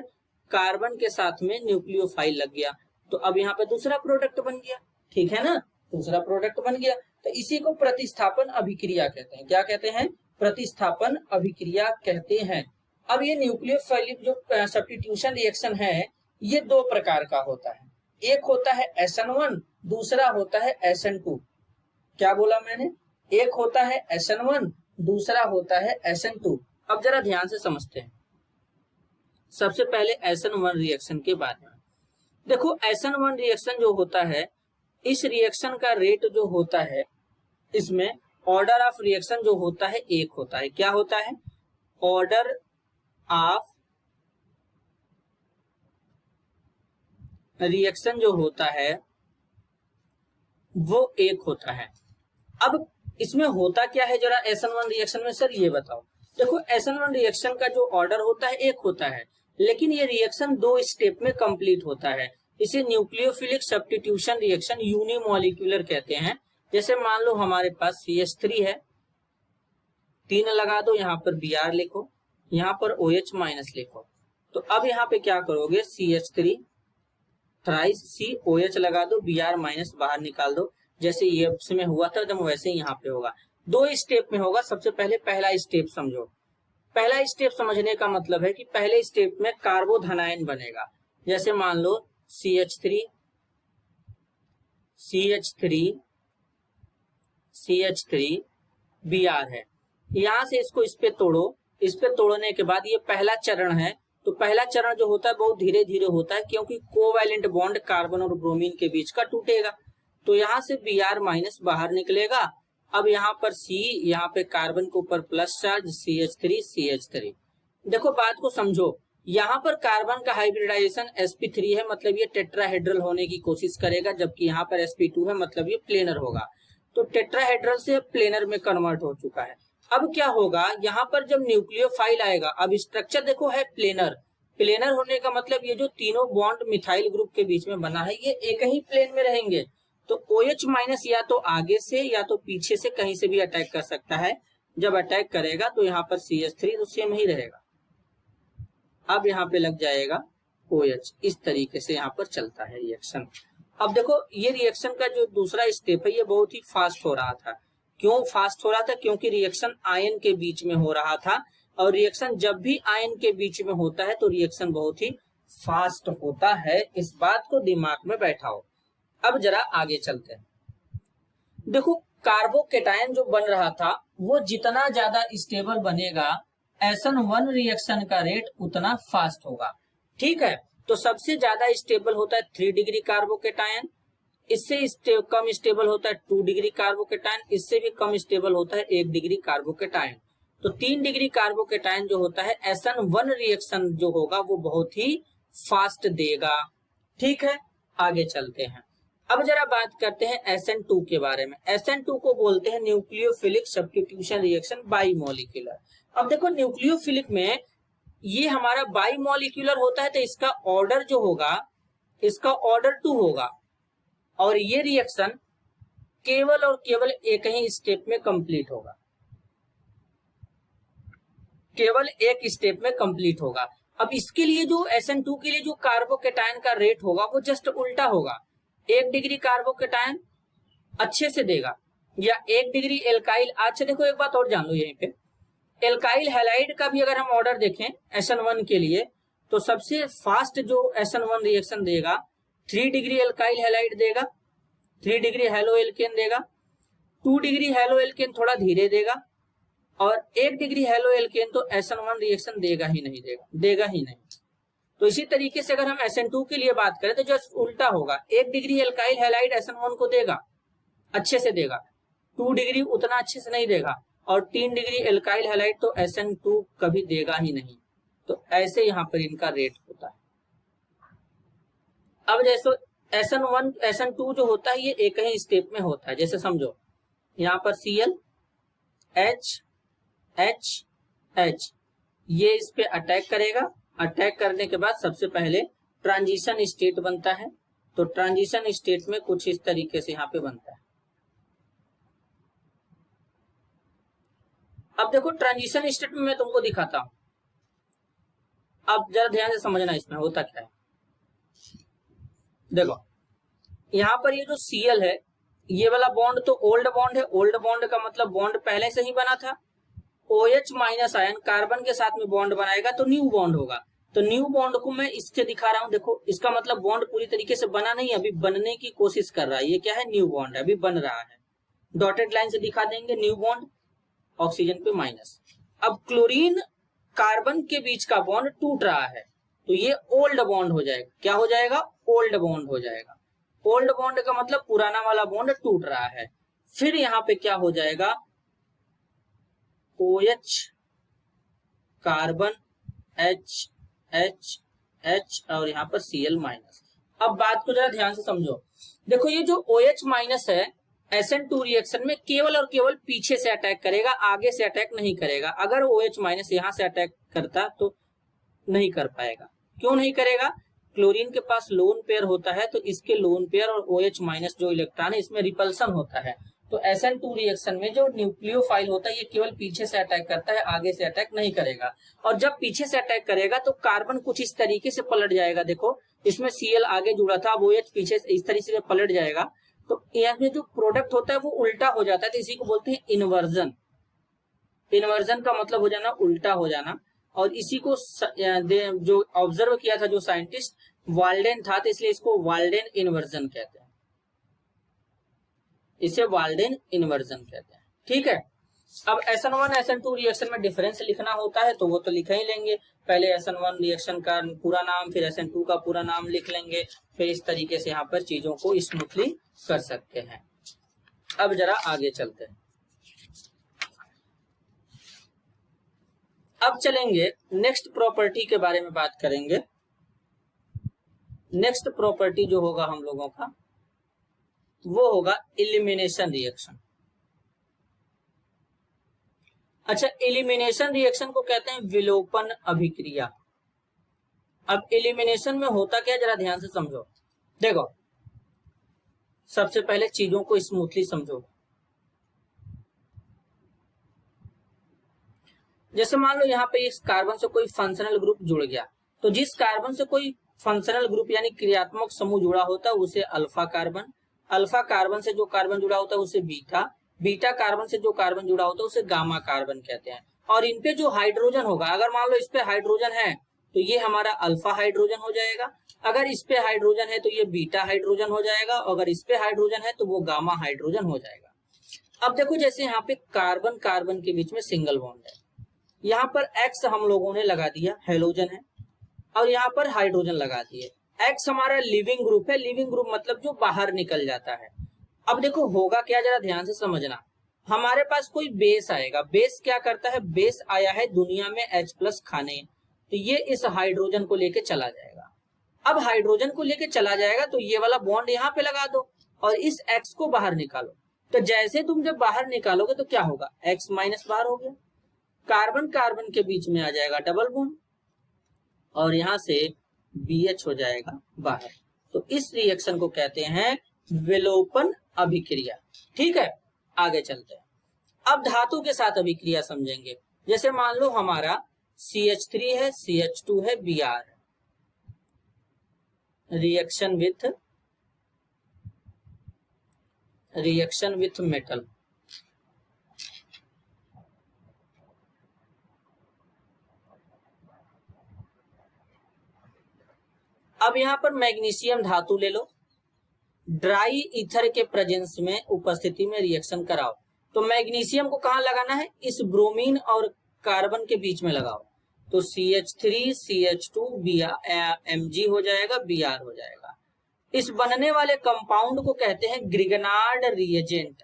कार्बन के साथ में न्यूक्लियोफाइल लग गया, तो अब यहाँ पे दूसरा प्रोडक्ट बन गया। ठीक है ना, दूसरा प्रोडक्ट बन गया। तो इसी को प्रतिस्थापन अभिक्रिया कहते हैं। क्या कहते हैं? प्रतिस्थापन अभिक्रिया कहते हैं। अब ये न्यूक्लियोफाइलिक जो सब्स्टिट्यूशन रिएक्शन है, ये 2 प्रकार का होता है। एक होता है SN1, दूसरा होता है SN2। क्या बोला मैंने? एक होता है SN1, दूसरा होता है SN2। अब जरा ध्यान से समझते हैं। सबसे पहले SN1 रिएक्शन के बारे में देखो। SN1 रिएक्शन जो होता है, इस रिएक्शन का रेट जो होता है, इसमें ऑर्डर ऑफ रिएक्शन जो होता है 1 होता है। क्या होता है? ऑर्डर ऑफ रिएक्शन जो होता है वो 1 होता है। अब इसमें होता क्या है जरा SN1 रिएक्शन में सर ये बताओ। देखो SN1 रिएक्शन का जो ऑर्डर होता है 1 होता है, लेकिन ये रिएक्शन 2 स्टेप में कंप्लीट होता है। इसे न्यूक्लियोफिलिक सब्स्टिट्यूशन रिएक्शन यूनिमॉलिक्यूलर कहते हैं। जैसे मान लो हमारे पास CH3 है, 3 लगा दो, यहाँ पर Br लिखो, यहाँ पर OH माइनस लिखो। तो अब यहाँ पे क्या करोगे, CH3 थ्राइस COH लगा दो, Br माइनस बाहर निकाल दो। जैसे ये में हुआ था जब वैसे ही यहाँ पे होगा। 2 स्टेप में होगा। सबसे पहले पहला स्टेप समझो। पहला स्टेप समझने का मतलब है कि पहले स्टेप में कार्बोधनायन बनेगा। जैसे मान लो CH3 Br है, यहां से इसको इस पे तोड़ो। इस पे तोड़ने के बाद ये पहला चरण है। तो पहला चरण जो होता है बहुत धीरे धीरे होता है, क्योंकि कोवैलेंट बॉन्ड कार्बन और ब्रोमीन के बीच का टूटेगा। तो यहाँ से Br माइनस बाहर निकलेगा। अब यहाँ पर C, यहाँ पे कार्बन के ऊपर प्लस चार्ज CH3। देखो बात को समझो, यहाँ पर कार्बन का हाइब्रिडाइजेशन sp3 है, मतलब ये टेट्राहेड्रल होने की कोशिश करेगा, जबकि यहाँ पर sp2 है, मतलब ये प्लेनर होगा। तो टेट्राहेड्रल से प्लेनर में कन्वर्ट हो चुका है। अब क्या होगा, यहाँ पर जब न्यूक्लियोफाइल आएगा, अब स्ट्रक्चर देखो है प्लेनर। प्लेनर होने का मतलब ये जो तीनों बॉन्ड मिथाइल ग्रुप के बीच में बना है, ये एक ही प्लेन में रहेंगे। तो OH माइनस या तो आगे से या तो पीछे से कहीं से भी अटैक कर सकता है। जब अटैक करेगा तो यहाँ पर CH3 तो सेम ही रहेगा। अब यहाँ पे लग जाएगा OH। इस तरीके से यहाँ पर चलता है रिएक्शन। अब देखो ये रिएक्शन का जो दूसरा स्टेप है ये बहुत ही फास्ट हो रहा था, क्यों फास्ट हो रहा था? क्योंकि रिएक्शन आयन के बीच में हो रहा था, और रिएक्शन जब भी आयन के बीच में होता है तो रिएक्शन बहुत ही फास्ट होता है। इस बात को दिमाग में बैठाओ। अब जरा आगे चलते हैं। देखो, कार्बोकेटायन जो बन रहा था वो जितना ज्यादा स्टेबल बनेगा, SN1 रिएक्शन का रेट उतना फास्ट होगा। ठीक है, तो सबसे ज्यादा स्टेबल होता है 3 डिग्री कार्बोकेटायन, इससे कम स्टेबल होता है 2 डिग्री कार्बोकेटायन, इससे भी कम स्टेबल होता है 1 डिग्री कार्बोकेटायन। तो 3 डिग्री कार्बोकेटायन जो होता है, SN1 रिएक्शन जो होगा वो बहुत ही फास्ट देगा। ठीक है, आगे चलते हैं। अब जरा बात करते हैं SN2 के बारे में। SN2 को बोलते हैं न्यूक्लियोफिलिक सब्स्टिट्यूशन रिएक्शन बाईमोलिकुलर। अब देखो, न्यूक्लियोफिलिक में ये हमारा बाईमोलिकुलर होता है, तो इसका ऑर्डर जो होगा, इसका ऑर्डर 2 होगा, और ये रिएक्शन केवल और केवल एक ही स्टेप में कंप्लीट होगा, केवल एक स्टेप में कंप्लीट होगा। अब इसके लिए जो SN2 के लिए जो कार्बोकेटायन का रेट होगा वो जस्ट उल्टा होगा। 1 डिग्री कार्बोकेटायन अच्छे से देगा, या 1 डिग्री एल्काइल। अच्छा देखो, एक बात और जान लो यहीं पे, एल्काइल हैलाइड का भी अगर हम ऑर्डर देखें SN1 के लिए, तो सबसे फास्ट जो SN1 रिएक्शन देगा 3 डिग्री एल्काइल हैलाइड देगा, 3 डिग्री हेलो एल्केन देगा, 2 डिग्री हेलो एल्केन थोड़ा धीरे देगा, और 1 डिग्री हेलो एल्केन तो SN1 रिएक्शन देगा ही नहीं। तो इसी तरीके से अगर हम SN2 के लिए बात करें तो जस्ट उल्टा होगा। 1 डिग्री एल्काइल हैलाइड SN1 को देगा, अच्छे से देगा, 2 डिग्री उतना अच्छे से नहीं देगा, और 3 डिग्री एल्काइल हैलाइड तो SN2 कभी देगा ही नहीं। तो ऐसे यहाँ पर इनका रेट होता है। अब जैसे SN1 SN2 जो होता है ये एक ही स्टेप में होता है। जैसे समझो, यहाँ पर Cl H H H, ये इस पे अटैक करेगा। अटैक करने के बाद सबसे पहले ट्रांजिशन स्टेट बनता है। तो ट्रांजिशन स्टेट में कुछ इस तरीके से यहाँ पे बनता है। अब देखो, ट्रांजिशन स्टेट में मैं तुमको दिखाता हूं। अब जरा ध्यान से समझना इसमें होता क्या है। देखो, यहाँ पर ये जो Cl है, ये वाला बॉन्ड तो ओल्ड बॉन्ड है। ओल्ड बॉन्ड का मतलब बॉन्ड पहले से ही बना था। OH माइनस आयन कार्बन के साथ में बॉन्ड बनाएगा तो न्यू बॉन्ड होगा। तो न्यू बॉन्ड को मैं इससे दिखा रहा हूं। देखो, इसका मतलब बॉन्ड पूरी तरीके से बना नहीं, अभी बनने की कोशिश कर रहा है। ये क्या है? न्यू बॉन्ड है, अभी बन रहा है। डॉटेड लाइन से दिखा देंगे न्यू बॉन्ड, ऑक्सीजन पे माइनस। अब क्लोरीन कार्बन के बीच का बॉन्ड टूट रहा है, तो ये ओल्ड बॉन्ड हो जाएगा। क्या हो जाएगा? ओल्ड बॉन्ड हो जाएगा। ओल्ड बॉन्ड का मतलब पुराना वाला बॉन्ड टूट रहा है। फिर यहाँ पे क्या हो जाएगा? OH carbon H H H और यहाँ पर Cl माइनस। अब बात को जरा ध्यान से समझो। देखो, ये जो OH माइनस है SN2 रिएक्शन में केवल और केवल पीछे से अटैक करेगा, आगे से अटैक नहीं करेगा। अगर OH माइनस यहाँ से अटैक करता तो नहीं कर पाएगा। क्यों नहीं करेगा? क्लोरीन के पास लोन पेयर होता है, तो इसके लोन पेयर और OH माइनस जो इलेक्ट्रॉन है इसमें रिपल्सन होता है। तो SN2 रिएक्शन में जो न्यूक्लियोफाइल होता है ये केवल पीछे से अटैक करता है, आगे से अटैक नहीं करेगा। और जब पीछे से अटैक करेगा तो कार्बन कुछ इस तरीके से पलट जाएगा। देखो, इसमें Cl आगे जुड़ा था, अब OH पीछे से इस तरीके से पलट जाएगा। तो यहाँ जो प्रोडक्ट होता है वो उल्टा हो जाता है, तो इसी को बोलते हैं इन्वर्जन। इन्वर्जन का मतलब हो जाना, उल्टा हो जाना। और इसी को जो ऑब्जर्व किया था जो साइंटिस्ट, वाल्डेन था, तो इसलिए इसको वाल्डेन इन्वर्जन कहते हैं। इसे वाल्डेन इन्वर्जन कहते हैं। ठीक है। अब SN1 SN2 रिएक्शन में डिफरेंस लिखना होता है तो वो तो लिख ही लेंगे। पहले SN1 रिएक्शन का पूरा नाम, फिर SN2 का पूरा नाम लिख लेंगे। फिर इस तरीके से यहाँ पर चीजों को स्मूथली कर सकते हैं। अब जरा आगे चलते हैं। अब चलेंगे नेक्स्ट प्रॉपर्टी के बारे में बात करेंगे। नेक्स्ट प्रॉपर्टी जो होगा हम लोगों का वो होगा एलिमिनेशन रिएक्शन। अच्छा, एलिमिनेशन रिएक्शन को कहते हैं विलोपन अभिक्रिया। अब एलिमिनेशन में होता क्या, जरा ध्यान से समझो। देखो, सबसे पहले चीजों को स्मूथली समझो। जैसे मान लो यहाँ पे इस कार्बन से कोई फंक्शनल ग्रुप जुड़ गया, तो जिस कार्बन से कोई फंक्शनल ग्रुप यानी क्रियात्मक समूह जुड़ा होता है उसे अल्फा कार्बन। अल्फा कार्बन से जो कार्बन जुड़ा होता है उसे बीटा, बीटा कार्बन से जो कार्बन जुड़ा होता है उसे गामा कार्बन कहते हैं। और इन पे जो हाइड्रोजन होगा, अगर मान लो इस पे हाइड्रोजन है तो ये हमारा अल्फा हाइड्रोजन हो जाएगा, अगर इस पे हाइड्रोजन है तो ये बीटा हाइड्रोजन हो जाएगा, अगर इस पे हाइड्रोजन है तो वो गामा हाइड्रोजन हो जाएगा। अब देखो जैसे यहाँ पे कार्बन कार्बन के बीच में सिंगल बॉन्ड है, यहाँ पर एक्स हम लोगों ने लगा दिया, हेलोजन है, और यहाँ पर हाइड्रोजन लगा दिए। एक्स हमारा लिविंग ग्रुप है, लिविंग ग्रुप मतलब जो बाहर निकल जाता है। अब देखो होगा क्या, जरा ध्यान से समझना, हमारे पास कोई बेस आएगा, बेस क्या करता है, बेस आया है दुनिया में H+ खाने, तो ये इस हाइड्रोजन को लेके चला जाएगा। अब हाइड्रोजन को लेके चला जाएगा तो ये वाला बॉन्ड यहाँ पे लगा दो और इस X को बाहर निकालो। तो जैसे तुम जब बाहर निकालोगे तो क्या होगा, X- बाहर हो गया, कार्बन कार्बन के बीच में आ जाएगा डबल बॉन्ड और यहाँ से BH हो जाएगा बाहर। तो इस रिएक्शन को कहते हैं विलोपन अभिक्रिया। ठीक है, आगे चलते हैं। अब धातु के साथ अभिक्रिया समझेंगे। जैसे मान लो हमारा CH3 है, CH2 है, Br, रिएक्शन विथ मेटल। अब यहां पर मैग्नीशियम धातु ले लो, ड्राई ईथर के प्रेजेंस में उपस्थिति में रिएक्शन कराओ। तो मैग्नीशियम को कहां लगाना है, इस ब्रोमीन और कार्बन के बीच में लगाओ। तो CH3 CH2 Mg हो जाएगा, Br हो जाएगा। इस बनने वाले कंपाउंड को कहते हैं ग्रिगनार्ड रिएजेंट।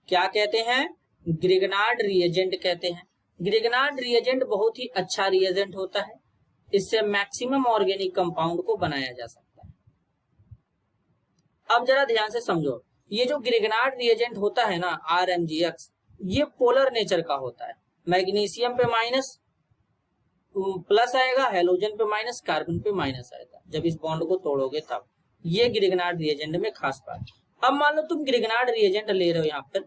क्या कहते हैं, ग्रिगनार्ड रिएजेंट कहते हैं। ग्रिगनार्ड रिएजेंट बहुत ही अच्छा रिएजेंट होता है, इससे मैक्सिमम ऑर्गेनिक कंपाउंड को बनाया जा सकता है। अब जरा ध्यान से समझो, ये जो ग्रिगनार्ड रिएजेंट होता है ना RMgX, ये पोलर नेचर का होता है। मैग्नीशियम पे माइनस प्लस आएगा, हेलोजन पे माइनस, कार्बन पे माइनस आएगा जब इस बॉन्ड को तोड़ोगे तब। ये ग्रिगनार्ड रिएजेंट में खास बात। अब मान लो तुम ग्रिगनार्ड रिएजेंट ले रहे हो यहाँ पर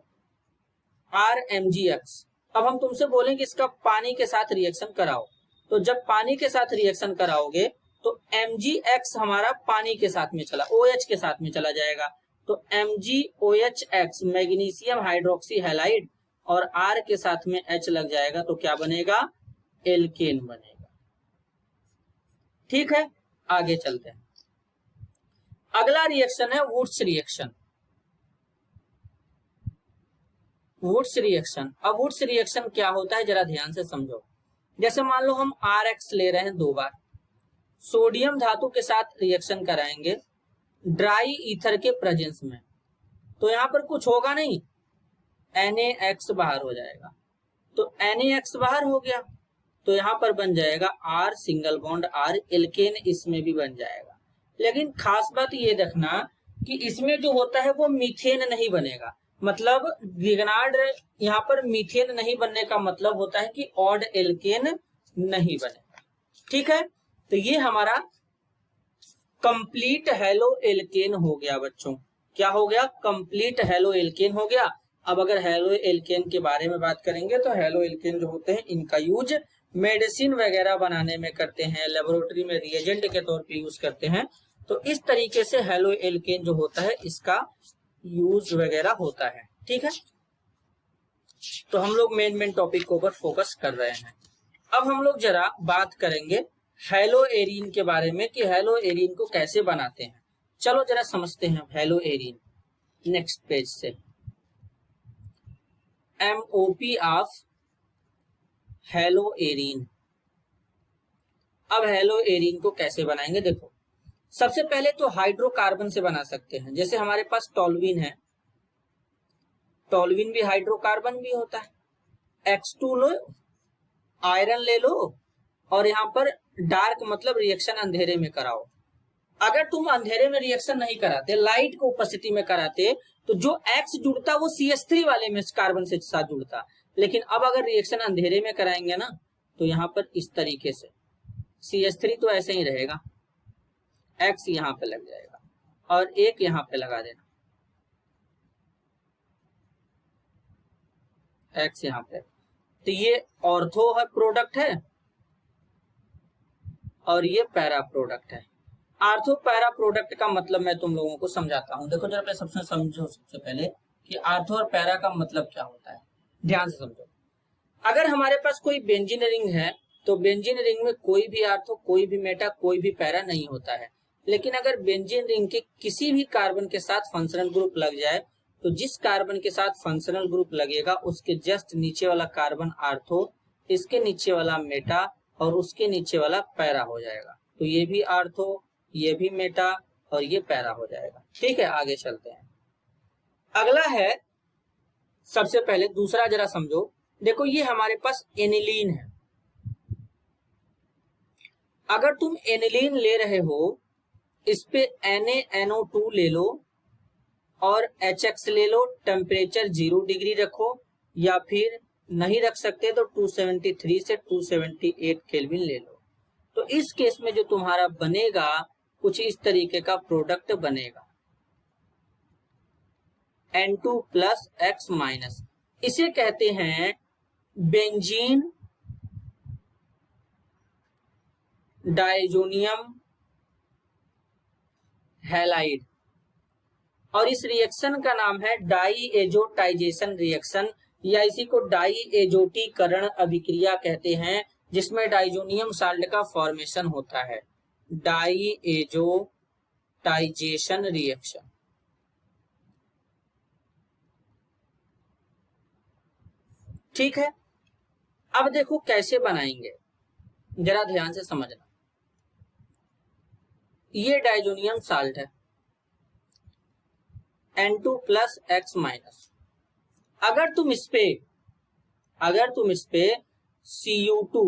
RMgX, अब हम तुमसे बोलें कि इसका पानी के साथ रिएक्शन कराओ। तो जब पानी के साथ रिएक्शन कराओगे तो MgX हमारा पानी के साथ में चला, OH के साथ में चला जाएगा। तो MgOHX मैग्नीशियम हाइड्रोक्सी हैलाइड और R के साथ में H लग जाएगा तो क्या बनेगा, एल्केन बनेगा। ठीक है, आगे चलते हैं। अगला रिएक्शन है वुड्स रिएक्शन। वुड्स रिएक्शन, अब वुड्स रिएक्शन क्या होता है जरा ध्यान से समझो। जैसे मान लो हम RX ले रहे हैं 2 बार, सोडियम धातु के साथ रिएक्शन कराएंगे ड्राई ईथर के प्रेजेंस में, तो यहाँ पर कुछ होगा नहीं, NaX बाहर हो जाएगा। तो NaX बाहर हो गया तो यहाँ पर बन जाएगा R single bond R, alkane इसमें भी बन जाएगा। लेकिन खास बात ये देखना कि इसमें जो होता है वो मीथेन नहीं बनेगा, मतलब ग्रिगनार्ड यहाँ पर मीथेन नहीं बनने का मतलब होता है कि ऑड एल्केन नहीं बनेगा। ठीक है, तो ये हमारा कंप्लीट हेलो एल्केन हो गया बच्चों। क्या हो गया, कंप्लीट हेलो एल्केन हो गया। अब अगर हेलो एल्केन के बारे में बात करेंगे तो हेलो एल्केन जो होते हैं इनका यूज मेडिसिन वगैरह बनाने में करते हैं, लेबोरेटरी में रिएजेंट के तौर पे यूज करते हैं। तो इस तरीके से हेलो एल्केन जो होता है इसका यूज वगैरह होता है। ठीक है, तो हम लोग मेन टॉपिक के ऊपर फोकस कर रहे हैं। अब हम लोग जरा बात करेंगे हेलो एरीन के बारे में कि हेलो एरीन को कैसे बनाते हैं। चलो जरा समझते हैं हेलो एरीन। नेक्स्ट पेज से MOP ऑफ हेलो एरीन। अब हेलो एरीन को कैसे बनाएंगे, देखो सबसे पहले तो हाइड्रोकार्बन से बना सकते हैं। जैसे हमारे पास टॉल्यूइन है, टॉल्यूइन भी हाइड्रोकार्बन भी होता है। X2 लो, आयरन ले लो और यहाँ पर डार्क मतलब रिएक्शन अंधेरे में कराओ। अगर तुम अंधेरे में रिएक्शन नहीं कराते, लाइट को उपस्थिति में कराते, तो जो X जुड़ता वो CH3 वाले में कार्बन से साथ जुड़ता। लेकिन अब अगर रिएक्शन अंधेरे में कराएंगे ना तो यहाँ पर इस तरीके से CH3 तो ऐसे ही रहेगा, X यहाँ पे लग जाएगा और एक यहाँ पे लगा देना, X यहाँ पे। तो ये ऑर्थो है प्रोडक्ट है और ये पैरा प्रोडक्ट है। आर्थो पैरा प्रोडक्ट का मतलब मैं तुम लोगों को समझाता हूं। देखो जरा सबसे समझो, सबसे पहले कि आर्थो और पैरा का मतलब क्या होता है। ध्यान से समझो, अगर हमारे पास कोई बेंजीन रिंग है तो बेंजीन रिंग में कोई भी आर्थो, कोई भी मेटा, कोई भी पैरा नहीं होता है। लेकिन अगर बेंजीन रिंग के किसी भी कार्बन के साथ फंक्शनल ग्रुप लग जाए तो जिस कार्बन के साथ फंक्शनल ग्रुप लगेगा उसके जस्ट नीचे वाला कार्बन आर्थो, इसके नीचे वाला मेटा और उसके नीचे वाला पैरा हो जाएगा। तो ये भी आर्थो, ये भी मेटा और ये पैरा हो जाएगा। ठीक है, आगे चलते हैं। अगला है, सबसे पहले दूसरा जरा समझो। देखो ये हमारे पास एनिलीन है। अगर तुम एनिलीन ले रहे हो, इस पे NaNO2 ले लो और HX ले लो, टेम्परेचर 0 डिग्री रखो, या फिर नहीं रख सकते तो 273 से 278 केल्विन ले लो। तो इस केस में जो तुम्हारा बनेगा कुछ इस तरीके का प्रोडक्ट बनेगा, N2 प्लस X माइनस। इसे कहते हैं बेंजीन डाइजोनियम हैलाइड, और इस रिएक्शन का नाम है डाईएजोटाइजेशन रिएक्शन, या इसी को डाईएजोटीकरण अभिक्रिया कहते हैं, जिसमें डाइजोनियम साल्ट का फॉर्मेशन होता है। डाईएजोटाइजेशन रिएक्शन। ठीक है, अब देखो कैसे बनाएंगे, जरा ध्यान से समझना। ये डाइजोनियम साल्ट है, N2 प्लस X माइनस। अगर तुम इस पे Cu2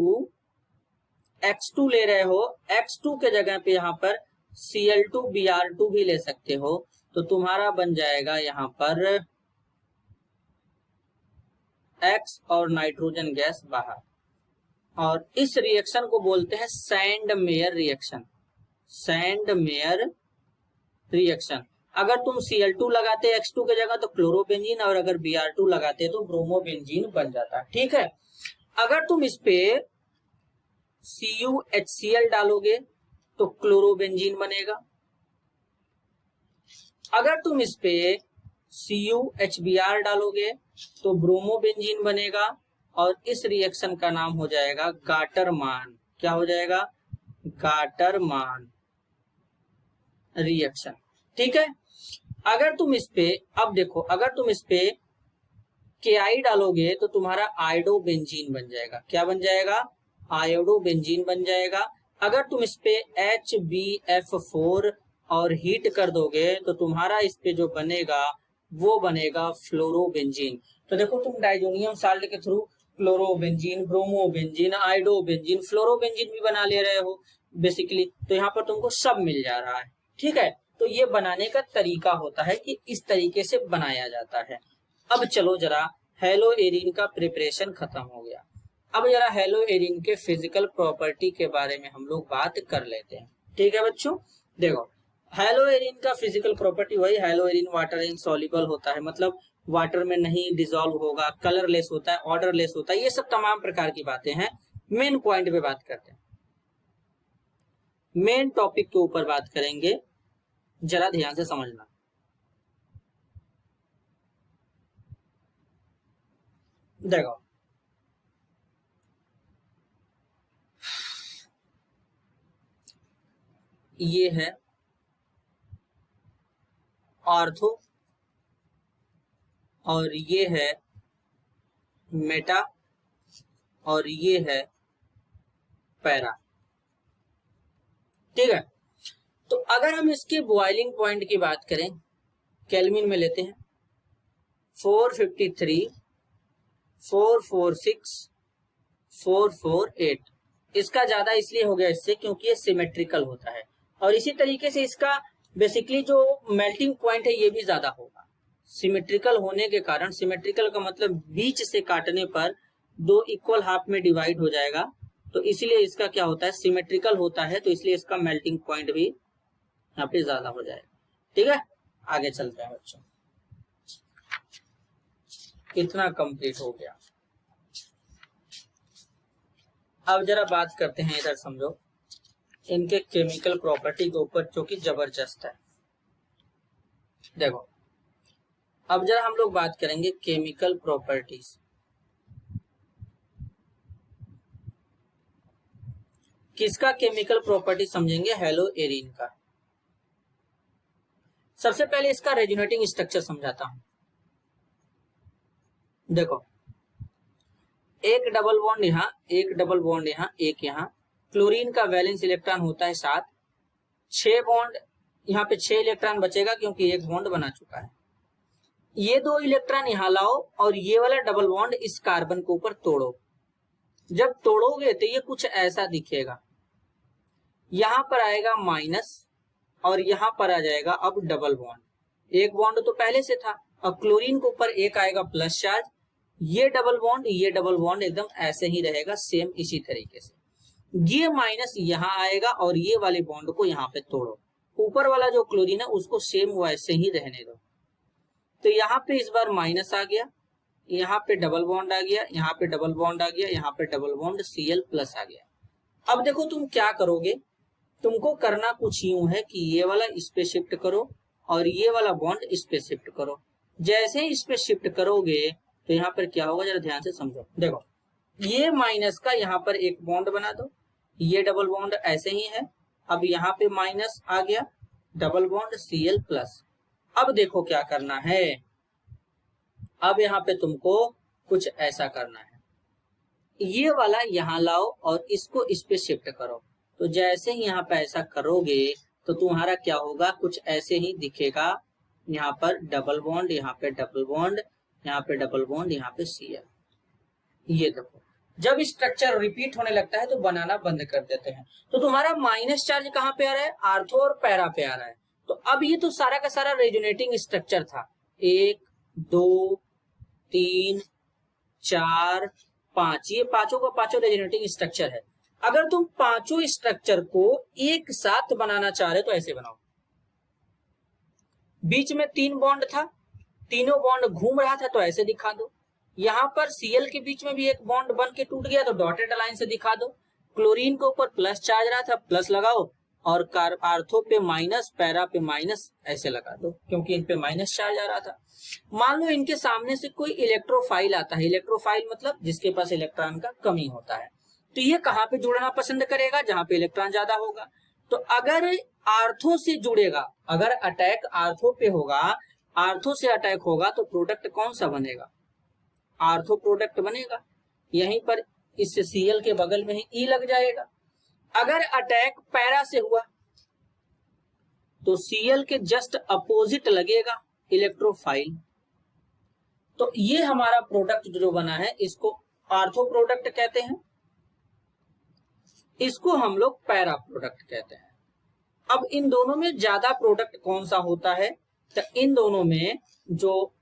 X2 ले रहे हो, X2 के जगह पे यहाँ पर Cl2 Br2 भी ले सकते हो, तो तुम्हारा बन जाएगा यहाँ पर X और नाइट्रोजन गैस बाहर। और इस रिएक्शन को बोलते हैं sand mayor reaction. Sand mayor reaction. अगर तुम Cl2 लगाते X2 के जगह तो क्लोरोबेंजीन, और अगर Br2 लगाते तो ब्रोमोबेंजीन बन जाता। ठीक है, अगर तुम इस पे CuHCl डालोगे तो क्लोरोबेंजीन बनेगा। अगर तुम इस पे CuHBr डालोगे तो ब्रोमोबेंजीन बनेगा, और इस रिएक्शन का नाम हो जाएगा गाटरमान। क्या हो जाएगा? Gattermann reaction. ठीक है, अगर तुम इस पे, अब देखो, अगर तुम इस पे Ki डालोगे तो तुम्हारा आयोडोबेंजीन बन जाएगा। क्या बन जाएगा? आयोडोबेंजीन बन जाएगा। अगर तुम इस पे HbF4 और हीट कर दोगे तो तुम्हारा इस पे जो बनेगा वो बनेगा फ्लोरोबेंजीन। तो देखो, तुम डाइजोनियम साल्ट के through chlorobenzene, bromobenzene, iodobenzene, fluorobenzene भी बना ले रहे हो बेसिकली। तो यहाँ पर तुमको सब मिल जा रहा है। ठीक है, तो ये बनाने का तरीका होता है कि इस तरीके से बनाया जाता है। अब चलो जरा, हेलो एरिन का प्रिपरेशन खत्म हो गया। अब जरा हेलो एरिन के फिजिकल प्रॉपर्टी के बारे में हम लोग बात कर लेते हैं। ठीक है बच्चों, देखो हेलो एरिन का फिजिकल प्रॉपर्टी वही, हेलो एरिन वाटर इनसॉल्युबल होता है, मतलब वाटर में नहीं डिसॉल्व होगा, कलरलेस होता है, ऑर्डरलेस होता है, ये सब तमाम प्रकार की बातें हैं। मेन पॉइंट पे बात करते हैं, मेन टॉपिक के ऊपर बात करेंगे, जरा ध्यान से समझना। देखो, ये है ऑर्थो और ये है मेटा और ये है पैरा। ठीक है, तो अगर हम इसके बॉइलिंग पॉइंट की बात करें, केल्विन में लेते हैं 453, 446, 448। इसका ज्यादा इसलिए हो गया इससे क्योंकि ये सिमेट्रिकल होता है, और इसी तरीके से इसका बेसिकली जो मेल्टिंग पॉइंट है ये भी ज्यादा होगा। सिमेट्रिकल होने के कारण, सिमेट्रिकल का मतलब बीच से काटने पर दो इक्वल हाफ में डिवाइड हो जाएगा, तो इसलिए इसका क्या होता है, सिमेट्रिकल होता है, तो इसलिए इसका मेल्टिंग पॉइंट भी यहाँ पे ज्यादा हो जाएगा। ठीक है, आगे चलते हैं बच्चों। कितना कंप्लीट हो गया। अब जरा बात करते हैं, इधर समझो, इनके केमिकल प्रॉपर्टी के ऊपर जो कि जबरदस्त है। देखो, अब जरा हम लोग बात करेंगे केमिकल प्रॉपर्टीज। किसका केमिकल प्रॉपर्टी समझेंगे? हेलो एरिन का। सबसे पहले इसका रेजोनेटिंग स्ट्रक्चर समझाता हूं। देखो, एक डबल बॉन्ड यहां, एक डबल बॉन्ड यहां, एक यहां। क्लोरीन का वैलेंस इलेक्ट्रॉन होता है 7। 6 बॉन्ड यहाँ पे 6 इलेक्ट्रॉन बचेगा क्योंकि एक बॉन्ड बना चुका है। ये 2 इलेक्ट्रॉन यहां लाओ और ये वाला डबल बॉन्ड इस कार्बन के ऊपर तोड़ो। जब तोड़ोगे तो ये कुछ ऐसा दिखेगा। यहां पर आएगा माइनस और यहां पर आ जाएगा अब डबल बॉन्ड। एक बॉन्ड तो पहले से था, अब क्लोरीन के ऊपर एक आएगा प्लस चार्ज। ये डबल बॉन्ड एकदम ऐसे ही रहेगा, सेम इसी तरीके से। ये माइनस यहां आएगा और ये वाले बॉन्ड को यहां पे तोड़ो। ऊपर वाला जो क्लोरीन है उसको सेम वैसे ही रहने दो। तो यहाँ पे इस बार माइनस आ गया, यहाँ पे डबल बॉन्ड आ गया, यहाँ पे डबल बॉन्ड आ गया, यहाँ पे डबल बॉन्ड Cl प्लस आ गया। अब देखो तुम क्या करोगे, तुमको करना कुछ यूं है कि ये वाला इस पे शिफ्ट करो और ये वाला बॉन्ड इस पे शिफ्ट करो। जैसे ही इस पे शिफ्ट करोगे तो यहाँ पर क्या होगा, जरा ध्यान से समझो। देखो, ये माइनस का यहाँ पर एक बॉन्ड बना दो, ये डबल बॉन्ड ऐसे ही है। अब यहाँ पे माइनस आ गया, डबल बॉन्ड Cl प्लस। अब देखो क्या करना है, अब यहाँ पे तुमको कुछ ऐसा करना है। ये वाला यहाँ लाओ और इसको इस पे शिफ्ट करो। तो जैसे ही यहाँ पे ऐसा करोगे तो तुम्हारा क्या होगा, कुछ ऐसे ही दिखेगा। यहाँ पर डबल बॉन्ड, यहाँ पे डबल बॉन्ड, यहाँ पे डबल बॉन्ड, यहाँ पे Cl। ये देखो, जब स्ट्रक्चर रिपीट होने लगता है तो बनाना बंद कर देते हैं। तो तुम्हारा माइनस चार्ज कहाँ पे आ रहा है, आर्थो और पैरा पे आ रहा है। तो अब ये तो सारा का सारा रेजोनेटिंग स्ट्रक्चर था। 1 2 3 4 5, ये पांचों का पांचों रेजोनेटिंग स्ट्रक्चर है। अगर तुम पांचों स्ट्रक्चर को एक साथ बनाना चाह रहे तो ऐसे बनाओ। बीच में 3 बॉन्ड था, तीनों बॉन्ड घूम रहा था तो ऐसे दिखा दो। यहाँ पर Cl के बीच में भी एक बॉन्ड बन के टूट गया तो डॉटेड लाइन से दिखा दो। क्लोरीन के ऊपर प्लस चार्ज रहा था, प्लस लगाओ और आर्थो पे माइनस, पैरा पे माइनस ऐसे लगा दो क्योंकि इन पे माइनस चार्ज आ रहा था। मान लो इनके सामने से कोई इलेक्ट्रोफाइल आता है। इलेक्ट्रोफाइल मतलब जिसके पास इलेक्ट्रॉन का कमी होता है। तो ये कहाँ पे जुड़ना पसंद करेगा, जहां पे इलेक्ट्रॉन ज्यादा होगा। तो अगर आर्थो से जुड़ेगा, अगर अटैक आर्थो पे होगा, आर्थो से अटैक होगा तो प्रोडक्ट कौन सा बनेगा, आर्थो प्रोडक्ट बनेगा। यहीं पर इस Cl के बगल में ही E लग जाएगा। अगर अटैक पैरा से हुआ तो Cl के जस्ट अपोजिट लगेगा इलेक्ट्रोफाइल। तो ये हमारा प्रोडक्ट जो बना है इसको आर्थो प्रोडक्ट कहते हैं, इसको हम लोग पैरा प्रोडक्ट कहते हैं। अब इन दोनों में ज्यादा प्रोडक्ट कौन सा होता है, तो इन दोनों में जो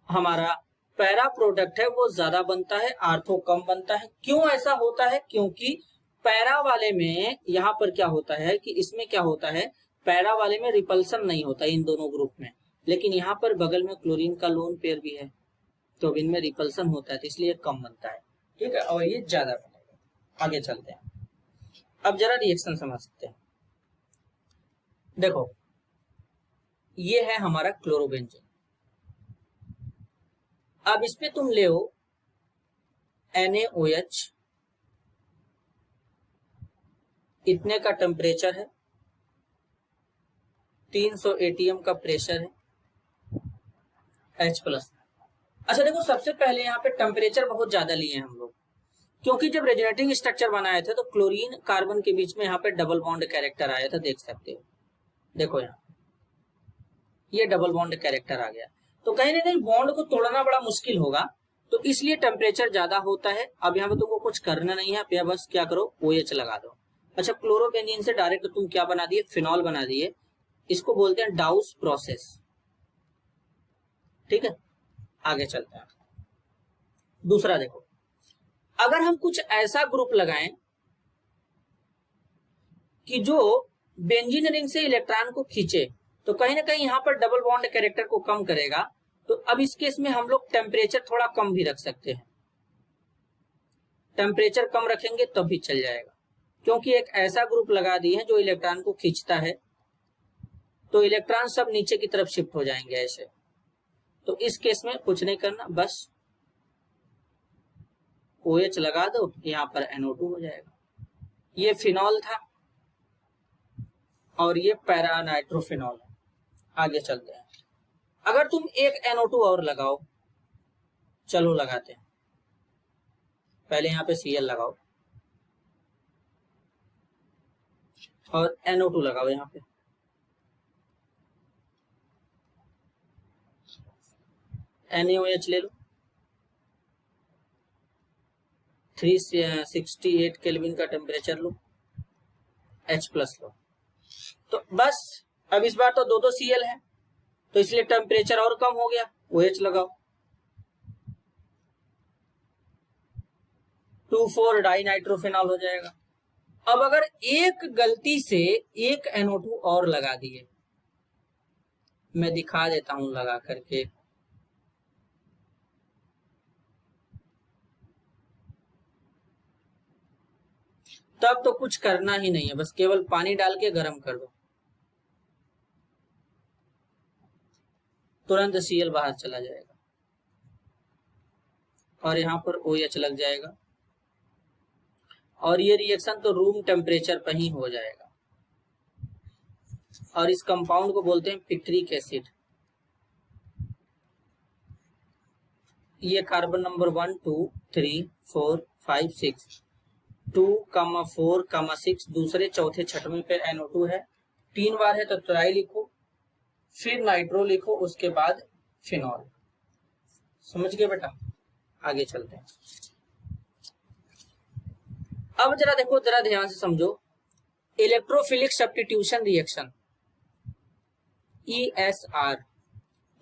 हमारा पैरा प्रोडक्ट है वो ज्यादा बनता है, आर्थो कम बनता है। क्यों ऐसा होता है, क्योंकि पैरा वाले में यहाँ पर क्या होता है कि इसमें क्या होता है, पैरा वाले में रिपल्सन नहीं होता इन दोनों ग्रुप में, लेकिन यहाँ पर बगल में क्लोरीन का लोन पेयर भी है तो इनमें रिपल्सन होता है तो इसलिए कम बनता है। ठीक है, और ये ज्यादा बनेगा। आगे चलते हैं, अब जरा रिएक्शन समझते हैं। देखो, ये है हमारा क्लोरोबेंजीन। अब इस पे तुम ले NaOH, इतने का टेम्परेचर है, 300 ATM का प्रेशर है, H+। अच्छा देखो, सबसे पहले यहाँ पे टेम्परेचर बहुत ज्यादा लिए हैं हम लोग, क्योंकि जब रेजोनेटिंग स्ट्रक्चर बनाए थे तो क्लोरीन कार्बन के बीच में यहाँ पे डबल बॉन्ड कैरेक्टर आया था, देख सकते हो। देखो यहाँ ये डबल बॉन्ड कैरेक्टर आ गया, तो कहीं ना कहीं बॉन्ड को तोड़ना बड़ा मुश्किल होगा, तो इसलिए टेम्परेचर ज्यादा होता है। अब यहाँ पे तुमको कुछ करना नहीं है, या बस क्या करो, OH लगा दो। अच्छा, क्लोरोबेंजीन से डायरेक्ट तुम क्या बना दिए, फिनॉल बना दिए। इसको बोलते हैं डाउस प्रोसेस। ठीक है, आगे चलते हैं। दूसरा देखो, अगर हम कुछ ऐसा ग्रुप लगाएं कि जो बेंजीन रिंग से इलेक्ट्रॉन को खींचे, तो कहीं ना कहीं यहाँ पर डबल बॉन्ड कैरेक्टर को कम करेगा। तो अब इस केस में हम लोग टेम्परेचर थोड़ा कम भी रख सकते हैं। टेम्परेचर कम रखेंगे तब भी चल जाएगा, क्योंकि एक ऐसा ग्रुप लगा दिए हैं जो इलेक्ट्रॉन को खींचता है, तो इलेक्ट्रॉन सब नीचे की तरफ शिफ्ट हो जाएंगे ऐसे। तो इस केस में कुछ नहीं करना, बस OH लगा दो, यहाँ पर NO2 हो जाएगा। ये फिनॉल था और ये पैरा नाइट्रोफिनॉल है। आगे चलते हैं। अगर तुम एक NO2 और लगाओ, चलो लगाते हैं। पहले यहाँ पे Cl लगाओ और NO2 लगाओ यहाँ पे। NaOH ले लो, 368 केल्विन का टेम्परेचर लो, H+ लो। तो बस अब इस बार तो दो Cl है, तो इसलिए टेम्परेचर और कम हो गया, OH लगाओ, 2,4 डाई नाइट्रोफिनॉल हो जाएगा। अब अगर एक गलती से एक NO2 और लगा दिए, मैं दिखा देता हूं लगा करके। तब तो कुछ करना ही नहीं है, बस केवल पानी डाल के गर्म कर दो, तुरंत Cl बाहर चला जाएगा और यहाँ पर OH लग जाएगा और ये रिएक्शन तो रूम टेम्परेचर पर ही हो जाएगा। और इस कंपाउंड को बोलते हैं पिक्रिक एसिड। ये कार्बन नंबर 1 2 3 4 5 6 2, 4, 6 दूसरे चौथे छठवें पे NO2 है, 3 बार है तो ट्राई लिखो, फिर नाइट्रो लिखो, उसके बाद फिनॉल। समझ गए बेटा? आगे चलते हैं। अब जरा देखो, जरा ध्यान से समझो, इलेक्ट्रोफिलिक सब्स्टिट्यूशन रिएक्शन ESR,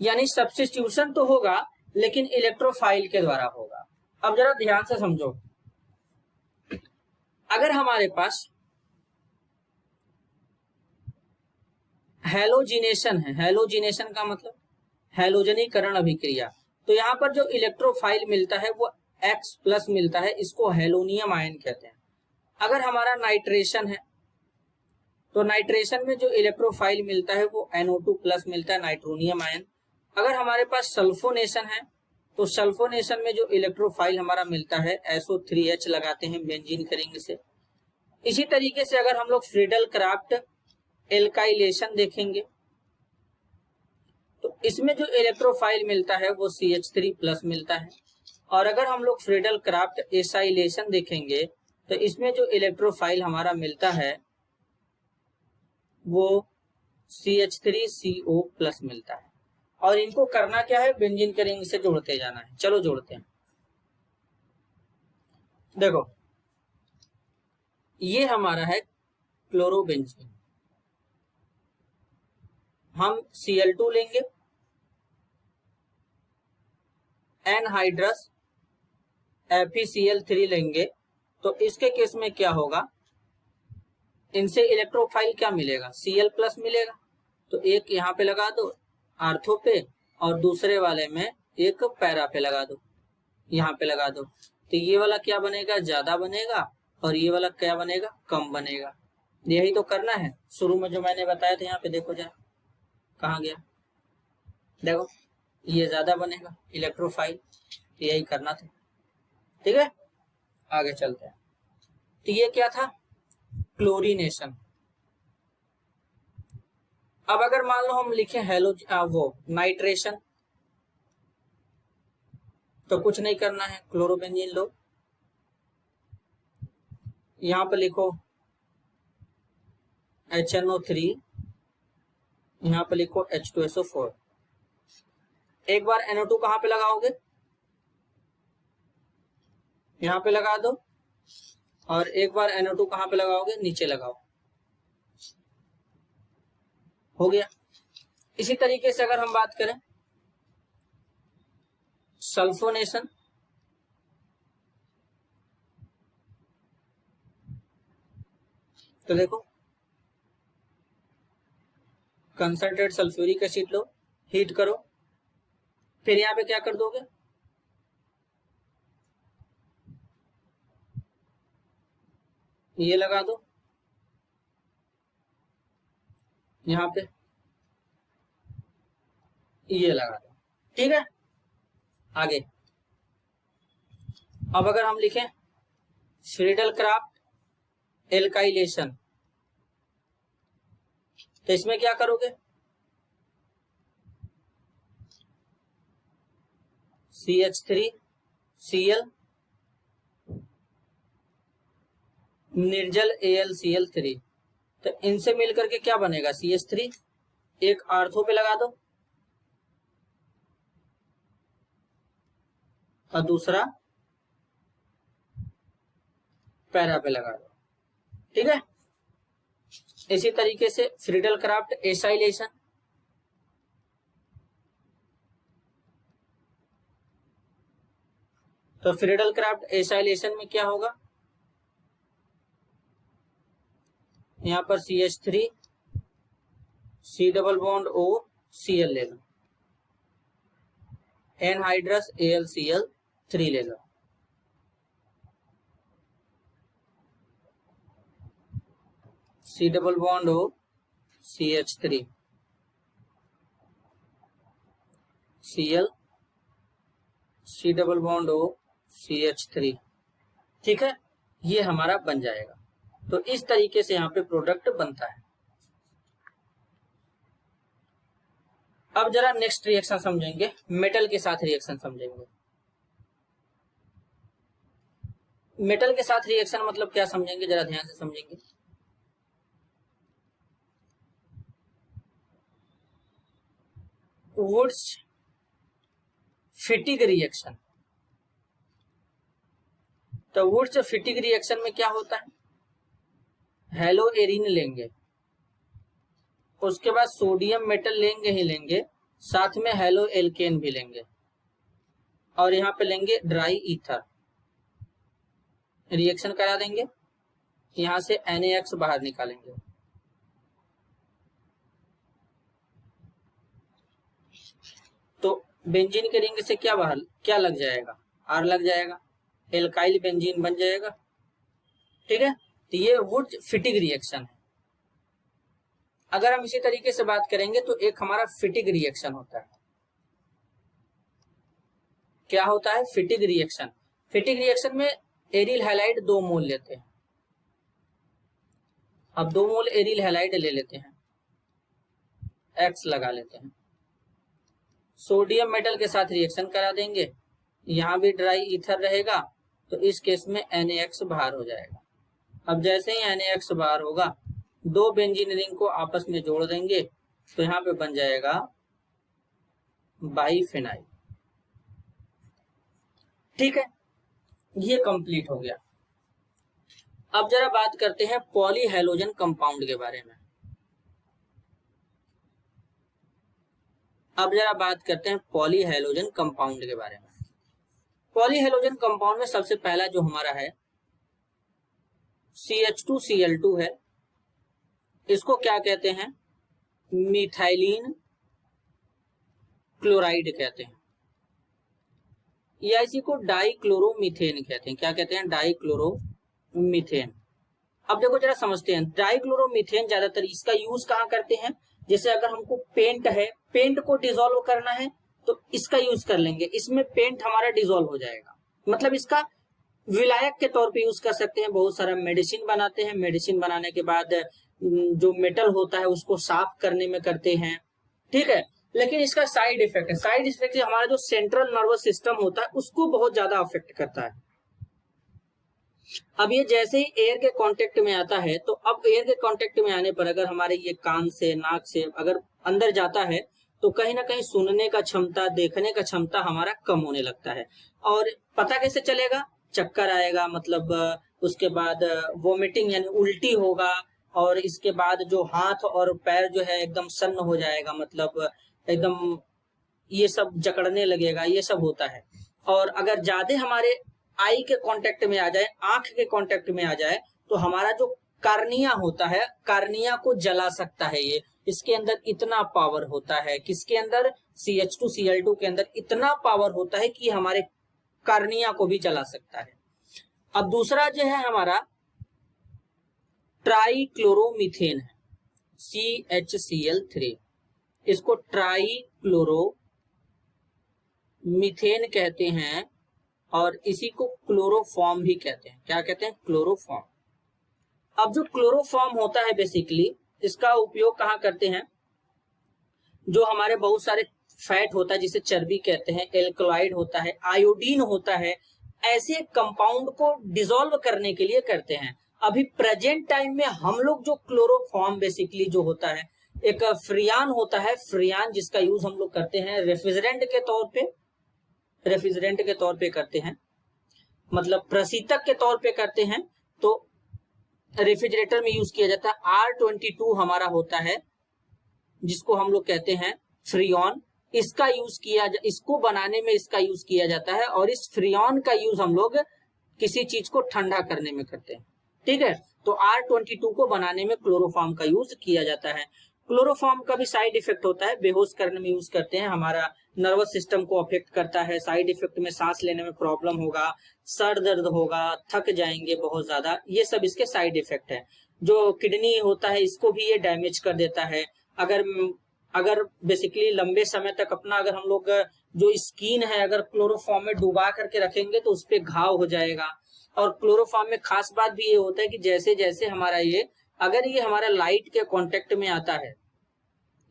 यानी सब्स्टिट्यूशन तो होगा लेकिन इलेक्ट्रोफाइल के द्वारा होगा। अब जरा ध्यान से समझो, अगर हमारे पास हैलोजिनेशन है, हैलोजिनेशन का मतलब हैलोजनीकरण अभिक्रिया, तो यहाँ पर जो इलेक्ट्रोफाइल मिलता है वो X+ मिलता है, इसको हैलोनियम आयन कहते हैं। अगर हमारा नाइट्रेशन है तो नाइट्रेशन में जो इलेक्ट्रोफाइल मिलता है वो NO2+ मिलता है, नाइट्रोनियम आयन। अगर हमारे पास सल्फोनेशन है तो सल्फोनेशन में जो इलेक्ट्रोफाइल हमारा मिलता है SO3H लगाते हैं बेंजीन का रिंग से। इसी तरीके से अगर हम लोग फ्रीडल क्राफ्ट एल्काइलेशन देखेंगे तो इसमें जो इलेक्ट्रोफाइल मिलता है वो CH3+ मिलता है। और अगर हम लोग फ्रीडल क्राफ्ट एसाइलेशन देखेंगे तो इसमें जो इलेक्ट्रोफाइल हमारा मिलता है वो CH3CO+ मिलता है। और इनको करना क्या है, बेंजीन के रिंग से जोड़ते जाना है। चलो जोड़ते हैं। देखो ये हमारा है क्लोरोबेंजीन, हम Cl2 लेंगे, एनहाइड्रस FeCl3 लेंगे, तो इसके केस में क्या होगा, इनसे इलेक्ट्रोफाइल क्या मिलेगा, Cl+ मिलेगा। तो एक यहाँ पे लगा दो आर्थो पे और दूसरे वाले में एक पैरा पे लगा दो, यहाँ पे लगा दो, तो ये वाला क्या बनेगा, ज्यादा बनेगा और ये वाला क्या बनेगा, कम बनेगा। यही तो करना है शुरू में जो मैंने बताया था। यहाँ पे देखो जरा, कहाँ गया, देखो ये ज्यादा बनेगा इलेक्ट्रोफाइल, यही करना था। ठीक है, आगे चलते हैं। तो ये क्या था, क्लोरीनेशन। अब अगर मान लो हम लिखे वो नाइट्रेशन, तो कुछ नहीं करना है, क्लोरोबेंजीन लो, यहां पर लिखो HNO3, यहां पर लिखो H2SO4। एक बार NO2 कहां पे लगाओगे, यहां पे लगा दो, और एक बार NO2 कहां पे लगाओगे, नीचे लगाओ, हो गया। इसी तरीके से अगर हम बात करें सल्फोनेशन, तो देखो कंसंट्रेट सल्फ्यूरिक एसिड लो, हीट करो, फिर यहाँ पे क्या कर दोगे, ये लगा दो, यहाँ पे ये लगा दो, ठीक है। आगे अब अगर हम लिखें फ्रीडल क्राफ्ट एल्काइलेशन, तो इसमें क्या करोगे, CH3Cl निर्जल AlCl3, तो इनसे मिलकर के क्या बनेगा, CH3, एक आर्थो पे लगा दो और दूसरा पैरा पे लगा दो, ठीक है। इसी तरीके से फ्रीडल क्राफ्ट एसाइलेशन, तो फ्रीडल क्राफ्ट एसाइलेशन में क्या होगा, यहां पर CH3 C double bond O Cl ले लो, एनहाइड्रस AlCl3 ले लो, C double bond O CH3 Cl C double bond O CH3, ठीक है। ये हमारा बन जाएगा। तो इस तरीके से यहाँ पे प्रोडक्ट बनता है। अब जरा नेक्स्ट रिएक्शन समझेंगे, मेटल के साथ रिएक्शन समझेंगे। मेटल के साथ रिएक्शन मतलब क्या समझेंगे, जरा ध्यान से समझेंगे। वुड्स फिटिग रिएक्शन, तो वुड्स फिटिग रिएक्शन में क्या होता है, हेलो एरिन लेंगे, उसके बाद सोडियम मेटल लेंगे ही लेंगे, साथ में हेलो एल्केन भी लेंगे, और यहाँ पे लेंगे ड्राई ईथर, रिएक्शन करा देंगे, यहां से NaX बाहर निकालेंगे, तो बेंजीन के रिंग से क्या बाहर, क्या लग जाएगा, R लग जाएगा, एल्काइल बेंजीन बन जाएगा, ठीक है। तो ये वुड फिटिग रिएक्शन है। अगर हम इसी तरीके से बात करेंगे तो एक हमारा फिटिग रिएक्शन होता है, क्या होता है, फिटिग रिएक्शन। फिटिग रिएक्शन में एरिल हैलाइड 2 मोल लेते हैं, अब 2 मोल एरिल हैलाइड ले लेते हैं, X लगा लेते हैं, सोडियम मेटल के साथ रिएक्शन करा देंगे, यहां भी ड्राई ईथर रहेगा, तो इस केस में NaX बाहर हो जाएगा। अब जैसे ही NaX बाहर होगा, 2 बेंजीन रिंग को आपस में जोड़ देंगे, तो यहां पे बन जाएगा बाइफेनाइल, ठीक है। ये कंप्लीट हो गया। अब जरा बात करते हैं पॉलीहेलोजन कंपाउंड के बारे में। अब जरा बात करते हैं पॉलीहेलोजन कंपाउंड के बारे में। पॉलीहेलोजन कंपाउंड में सबसे पहला जो हमारा है CH2Cl2 है, इसको क्या कहते हैं, मिथाइलिन क्लोराइड कहते हैं, या इसी को डाइक्लोरोमीथेन कहते हैं। क्या कहते हैं, डाइक्लोरोमीथेन। अब देखो जरा समझते हैं, डाइक्लोरोमीथेन ज्यादातर इसका यूज कहाँ करते हैं, जैसे अगर हमको पेंट है, पेंट को डिसॉल्व करना है तो इसका यूज कर लेंगे, इसमें पेंट हमारा डिसॉल्व हो जाएगा, मतलब इसका विलायक के तौर पे यूज कर सकते हैं। बहुत सारा मेडिसिन बनाते हैं, मेडिसिन बनाने के बाद जो मेटल होता है उसको साफ करने में करते हैं, ठीक है। लेकिन इसका साइड इफेक्ट है, साइड इफेक्ट हमारा जो सेंट्रल नर्वस सिस्टम होता है उसको बहुत ज्यादा अफेक्ट करता है। अब ये जैसे ही एयर के कांटेक्ट में आता है, तो अब एयर के कांटेक्ट में आने पर अगर हमारे ये कान से, नाक से अगर अंदर जाता है, तो कहीं ना कहीं सुनने का क्षमता, देखने का क्षमता हमारा कम होने लगता है। और पता कैसे चलेगा, चक्कर आएगा, मतलब उसके बाद वोमिटिंग यानी उल्टी होगा, और इसके बाद जो हाथ और पैर जो है एकदम सन्न हो जाएगा, मतलब एकदम ये सब जकड़ने लगेगा, ये सब होता है। और अगर ज्यादा हमारे आई के कांटेक्ट में आ जाए, आंख के कांटेक्ट में आ जाए, तो हमारा जो कार्निया होता है, कार्निया को जला सकता है। ये इसके अंदर इतना पावर होता है, किसके अंदर, CH2Cl2 के अंदर इतना पावर होता है कि हमारे कार्निया को भी जला सकता है। अब दूसरा जो है हमारा ट्राइक्लोरोमीथेन है, CHCl3, इसको ट्राइक्लोरो मीथेन कहते हैं और इसी को क्लोरोफॉर्म भी कहते हैं। क्या कहते हैं? क्लोरोफॉर्म। अब जो क्लोरोफॉर्म होता है बेसिकली इसका उपयोग कहाँ करते हैं? जो हमारे बहुत सारे फैट होता है जिसे चर्बी कहते हैं, एल्कलॉइड होता है, आयोडीन होता है, ऐसे कंपाउंड को डिसॉल्व करने के लिए करते हैं। अभी प्रेजेंट टाइम में हम लोग जो क्लोरोफॉर्म बेसिकली जो होता है, एक फ्रियान होता है, फ्रियान जिसका यूज हम लोग करते हैं रेफ्रिजरेंट के तौर पे करते हैं, मतलब प्रशीतक के तौर पे करते हैं, तो रेफ्रिजरेटर में यूज किया जाता है। R22 हमारा होता है जिसको हम लोग कहते हैं फ्रियॉन, इसका यूज इसको बनाने में इसका यूज किया जाता है और इस फ्रियॉन का यूज हम लोग किसी चीज को ठंडा करने में करते हैं। ठीक है, तो R22 को बनाने में क्लोरोफॉर्म का यूज किया जाता है। क्लोरोफॉर्म का भी साइड इफेक्ट होता है, बेहोश करने में यूज करते हैं, हमारा नर्वस सिस्टम को अफेक्ट करता है। साइड इफेक्ट में सांस लेने में प्रॉब्लम होगा, सर दर्द होगा, थक जाएंगे बहुत ज्यादा, ये सब इसके साइड इफेक्ट है। जो किडनी होता है इसको भी ये डैमेज कर देता है। अगर बेसिकली लंबे समय तक अपना अगर हम लोग जो स्किन है अगर क्लोरोफॉर्म में डुबा करके रखेंगे तो उस पे घाव हो जाएगा। और क्लोरोफॉर्म में खास बात भी ये होता है कि जैसे जैसे हमारा अगर ये हमारा लाइट के कांटेक्ट में आता है,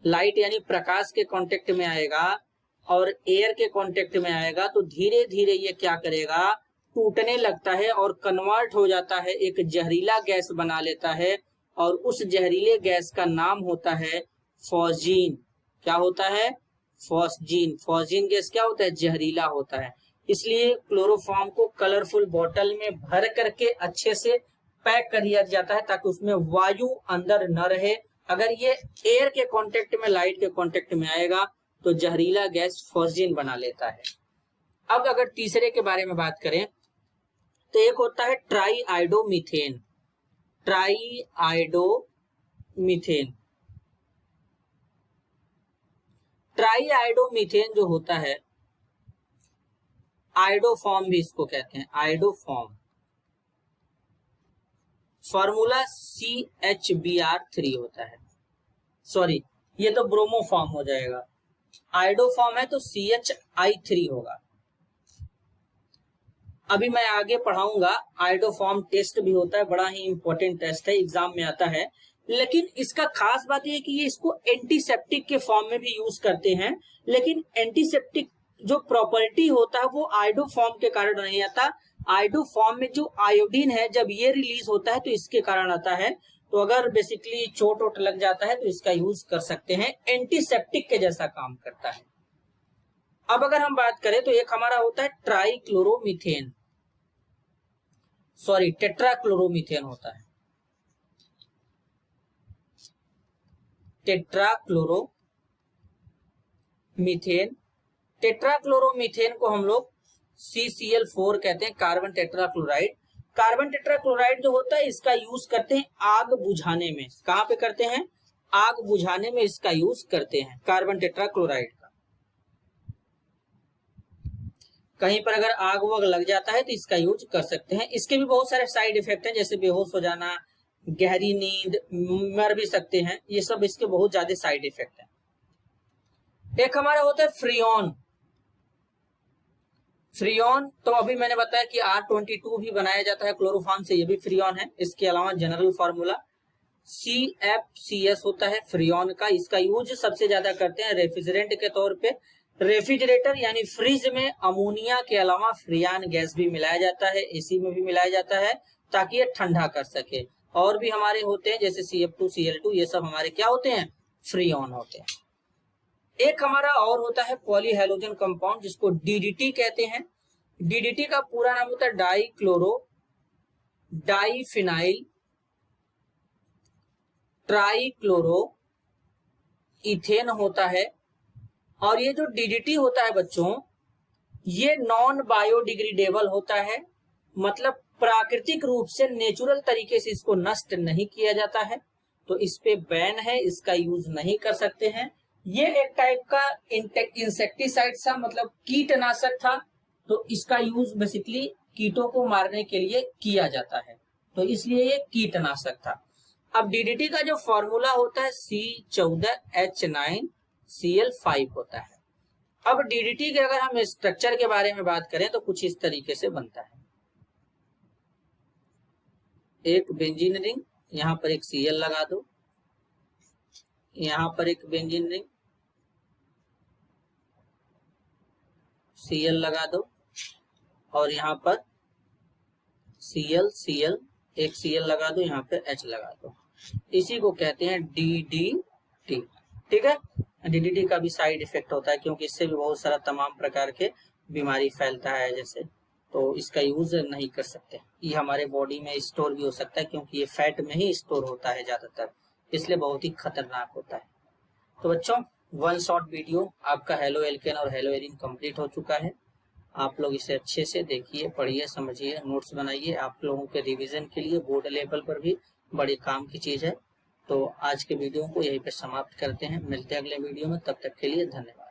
लाइट यानी प्रकाश के कांटेक्ट में आएगा और एयर के कांटेक्ट में आएगा, तो धीरे धीरे ये क्या करेगा, टूटने लगता है और कन्वर्ट हो जाता है, एक जहरीला गैस बना लेता है और उस जहरीले गैस का नाम होता है फॉस्जीन। क्या होता है? फॉस्जीन। फॉस्जीन गैस क्या होता है? जहरीला होता है। इसलिए क्लोरोफॉर्म को कलरफुल बोतल में भर करके अच्छे से पैक कर दिया जाता है ताकि उसमें वायु अंदर न रहे। अगर ये एयर के कांटेक्ट में, लाइट के कांटेक्ट में आएगा तो जहरीला गैस फॉस्जीन बना लेता है। अब अगर तीसरे के बारे में बात करें तो एक होता है ट्राईआयोडोमीथेन। ट्राईआयोडोमीथेन ट्राईआयोडोमीथेन जो होता है, आयोडोफॉर्म भी इसको कहते हैं, आयोडोफॉर्म, फॉर्मूला CHBr3 होता है। सॉरी, ये तो ब्रोमोफॉर्म हो जाएगा, आयोडोफॉर्म है तो CHI3 होगा। अभी मैं आगे पढ़ाऊंगा। आयोडोफॉर्म टेस्ट भी होता है, बड़ा ही इंपॉर्टेंट टेस्ट है, एग्जाम में आता है। लेकिन इसका खास बात यह है कि ये इसको एंटीसेप्टिक के फॉर्म में भी यूज करते हैं, लेकिन एंटीसेप्टिक जो प्रॉपर्टी होता है वो आयोडोफॉर्म के कारण नहीं आता। आयोडोफॉर्म में जो आयोडीन है जब ये रिलीज होता है तो इसके कारण आता है। तो अगर बेसिकली चोट वोट लग जाता है तो इसका यूज कर सकते हैं, एंटीसेप्टिक के जैसा काम करता है। अब अगर हम बात करें तो एक हमारा होता है ट्राईक्लोरोमीथेन, सॉरी टेट्राक्लोरोमीथेन होता है, टेट्राक्लोरोमीथेन। टेट्राक्लोरोमीथेन को हम लोग CCl4 कहते हैं, कार्बन टेट्राक्लोराइड। कार्बन टेट्राक्लोराइड जो होता है इसका यूज करते हैं आग बुझाने में। कहां पे करते हैं? आग बुझाने में इसका यूज करते हैं, कार्बन टेट्राक्लोराइड का। कहीं पर अगर आग वग लग जाता है तो इसका यूज कर सकते हैं। इसके भी बहुत सारे साइड इफेक्ट हैं, जैसे बेहोश हो जाना, गहरी नींद, मर भी सकते हैं, ये सब इसके बहुत ज्यादा साइड इफेक्ट है। एक हमारा होता है फ्रियॉन। फ्रियॉन तो अभी मैंने बताया कि R22 भी बनाया जाता है क्लोरोफॉर्म से, ये भी फ्रियॉन है। इसके अलावा जनरल फॉर्मूला CFCS होता है फ्रियॉन का। इसका यूज सबसे ज्यादा करते हैं रेफ्रिजरेंट के तौर पे। रेफ्रिजरेटर यानी फ्रिज में अमोनिया के अलावा फ्रियान गैस भी मिलाया जाता है, AC में भी मिलाया जाता है ताकि ये ठंडा कर सके। और भी हमारे होते हैं जैसे CF2 CL2, ये सब हमारे क्या होते हैं? फ्रियॉन होते हैं। एक हमारा और होता है पॉलीहेलोजन कंपाउंड जिसको DDT कहते हैं। DDT का पूरा नाम होता है डाइफिनाइल ट्राईक्लोरो इथेन होता है। और ये जो DDT होता है बच्चों, ये नॉन बायोडिग्रेडेबल होता है, मतलब प्राकृतिक रूप से नेचुरल तरीके से इसको नष्ट नहीं किया जाता है, तो इस पे बैन है, इसका यूज नहीं कर सकते हैं। ये एक टाइप का इंसेक्टिसाइड था, मतलब कीटनाशक था, तो इसका यूज बेसिकली कीटों को मारने के लिए किया जाता है, तो इसलिए ये कीटनाशक था। अब DDT का जो फॉर्मूला होता है C14H9Cl5 होता है। अब डीडीटी के अगर हम स्ट्रक्चर के बारे में बात करें तो कुछ इस तरीके से बनता है। एक बेंजीन रिंग, यहां पर एक Cl लगा दो, यहां पर एक बेंजीन रिंग Cl लगा दो, और यहां पर Cl Cl एक Cl लगा दो, यहाँ पे H लगा दो। इसी को कहते हैं DDT। ठीक है, DDT का भी साइड इफेक्ट होता है क्योंकि इससे भी बहुत सारा तमाम प्रकार के बीमारी फैलता है जैसे, तो इसका यूज नहीं कर सकते। ये हमारे बॉडी में स्टोर भी हो सकता है क्योंकि ये फैट में ही स्टोर होता है ज्यादातर, इसलिए बहुत ही खतरनाक होता है। तो बच्चों, वन शॉट वीडियो आपका हेलो एल्केन और हेलो एरिन कंप्लीट हो चुका है। आप लोग इसे अच्छे से देखिए, पढ़िए, समझिए, नोट्स बनाइए। आप लोगों के रिवीजन के लिए बोर्ड लेवल पर भी बड़ी काम की चीज है। तो आज के वीडियो को यहीं पे समाप्त करते हैं, मिलते हैं अगले वीडियो में, तब तक के लिए धन्यवाद।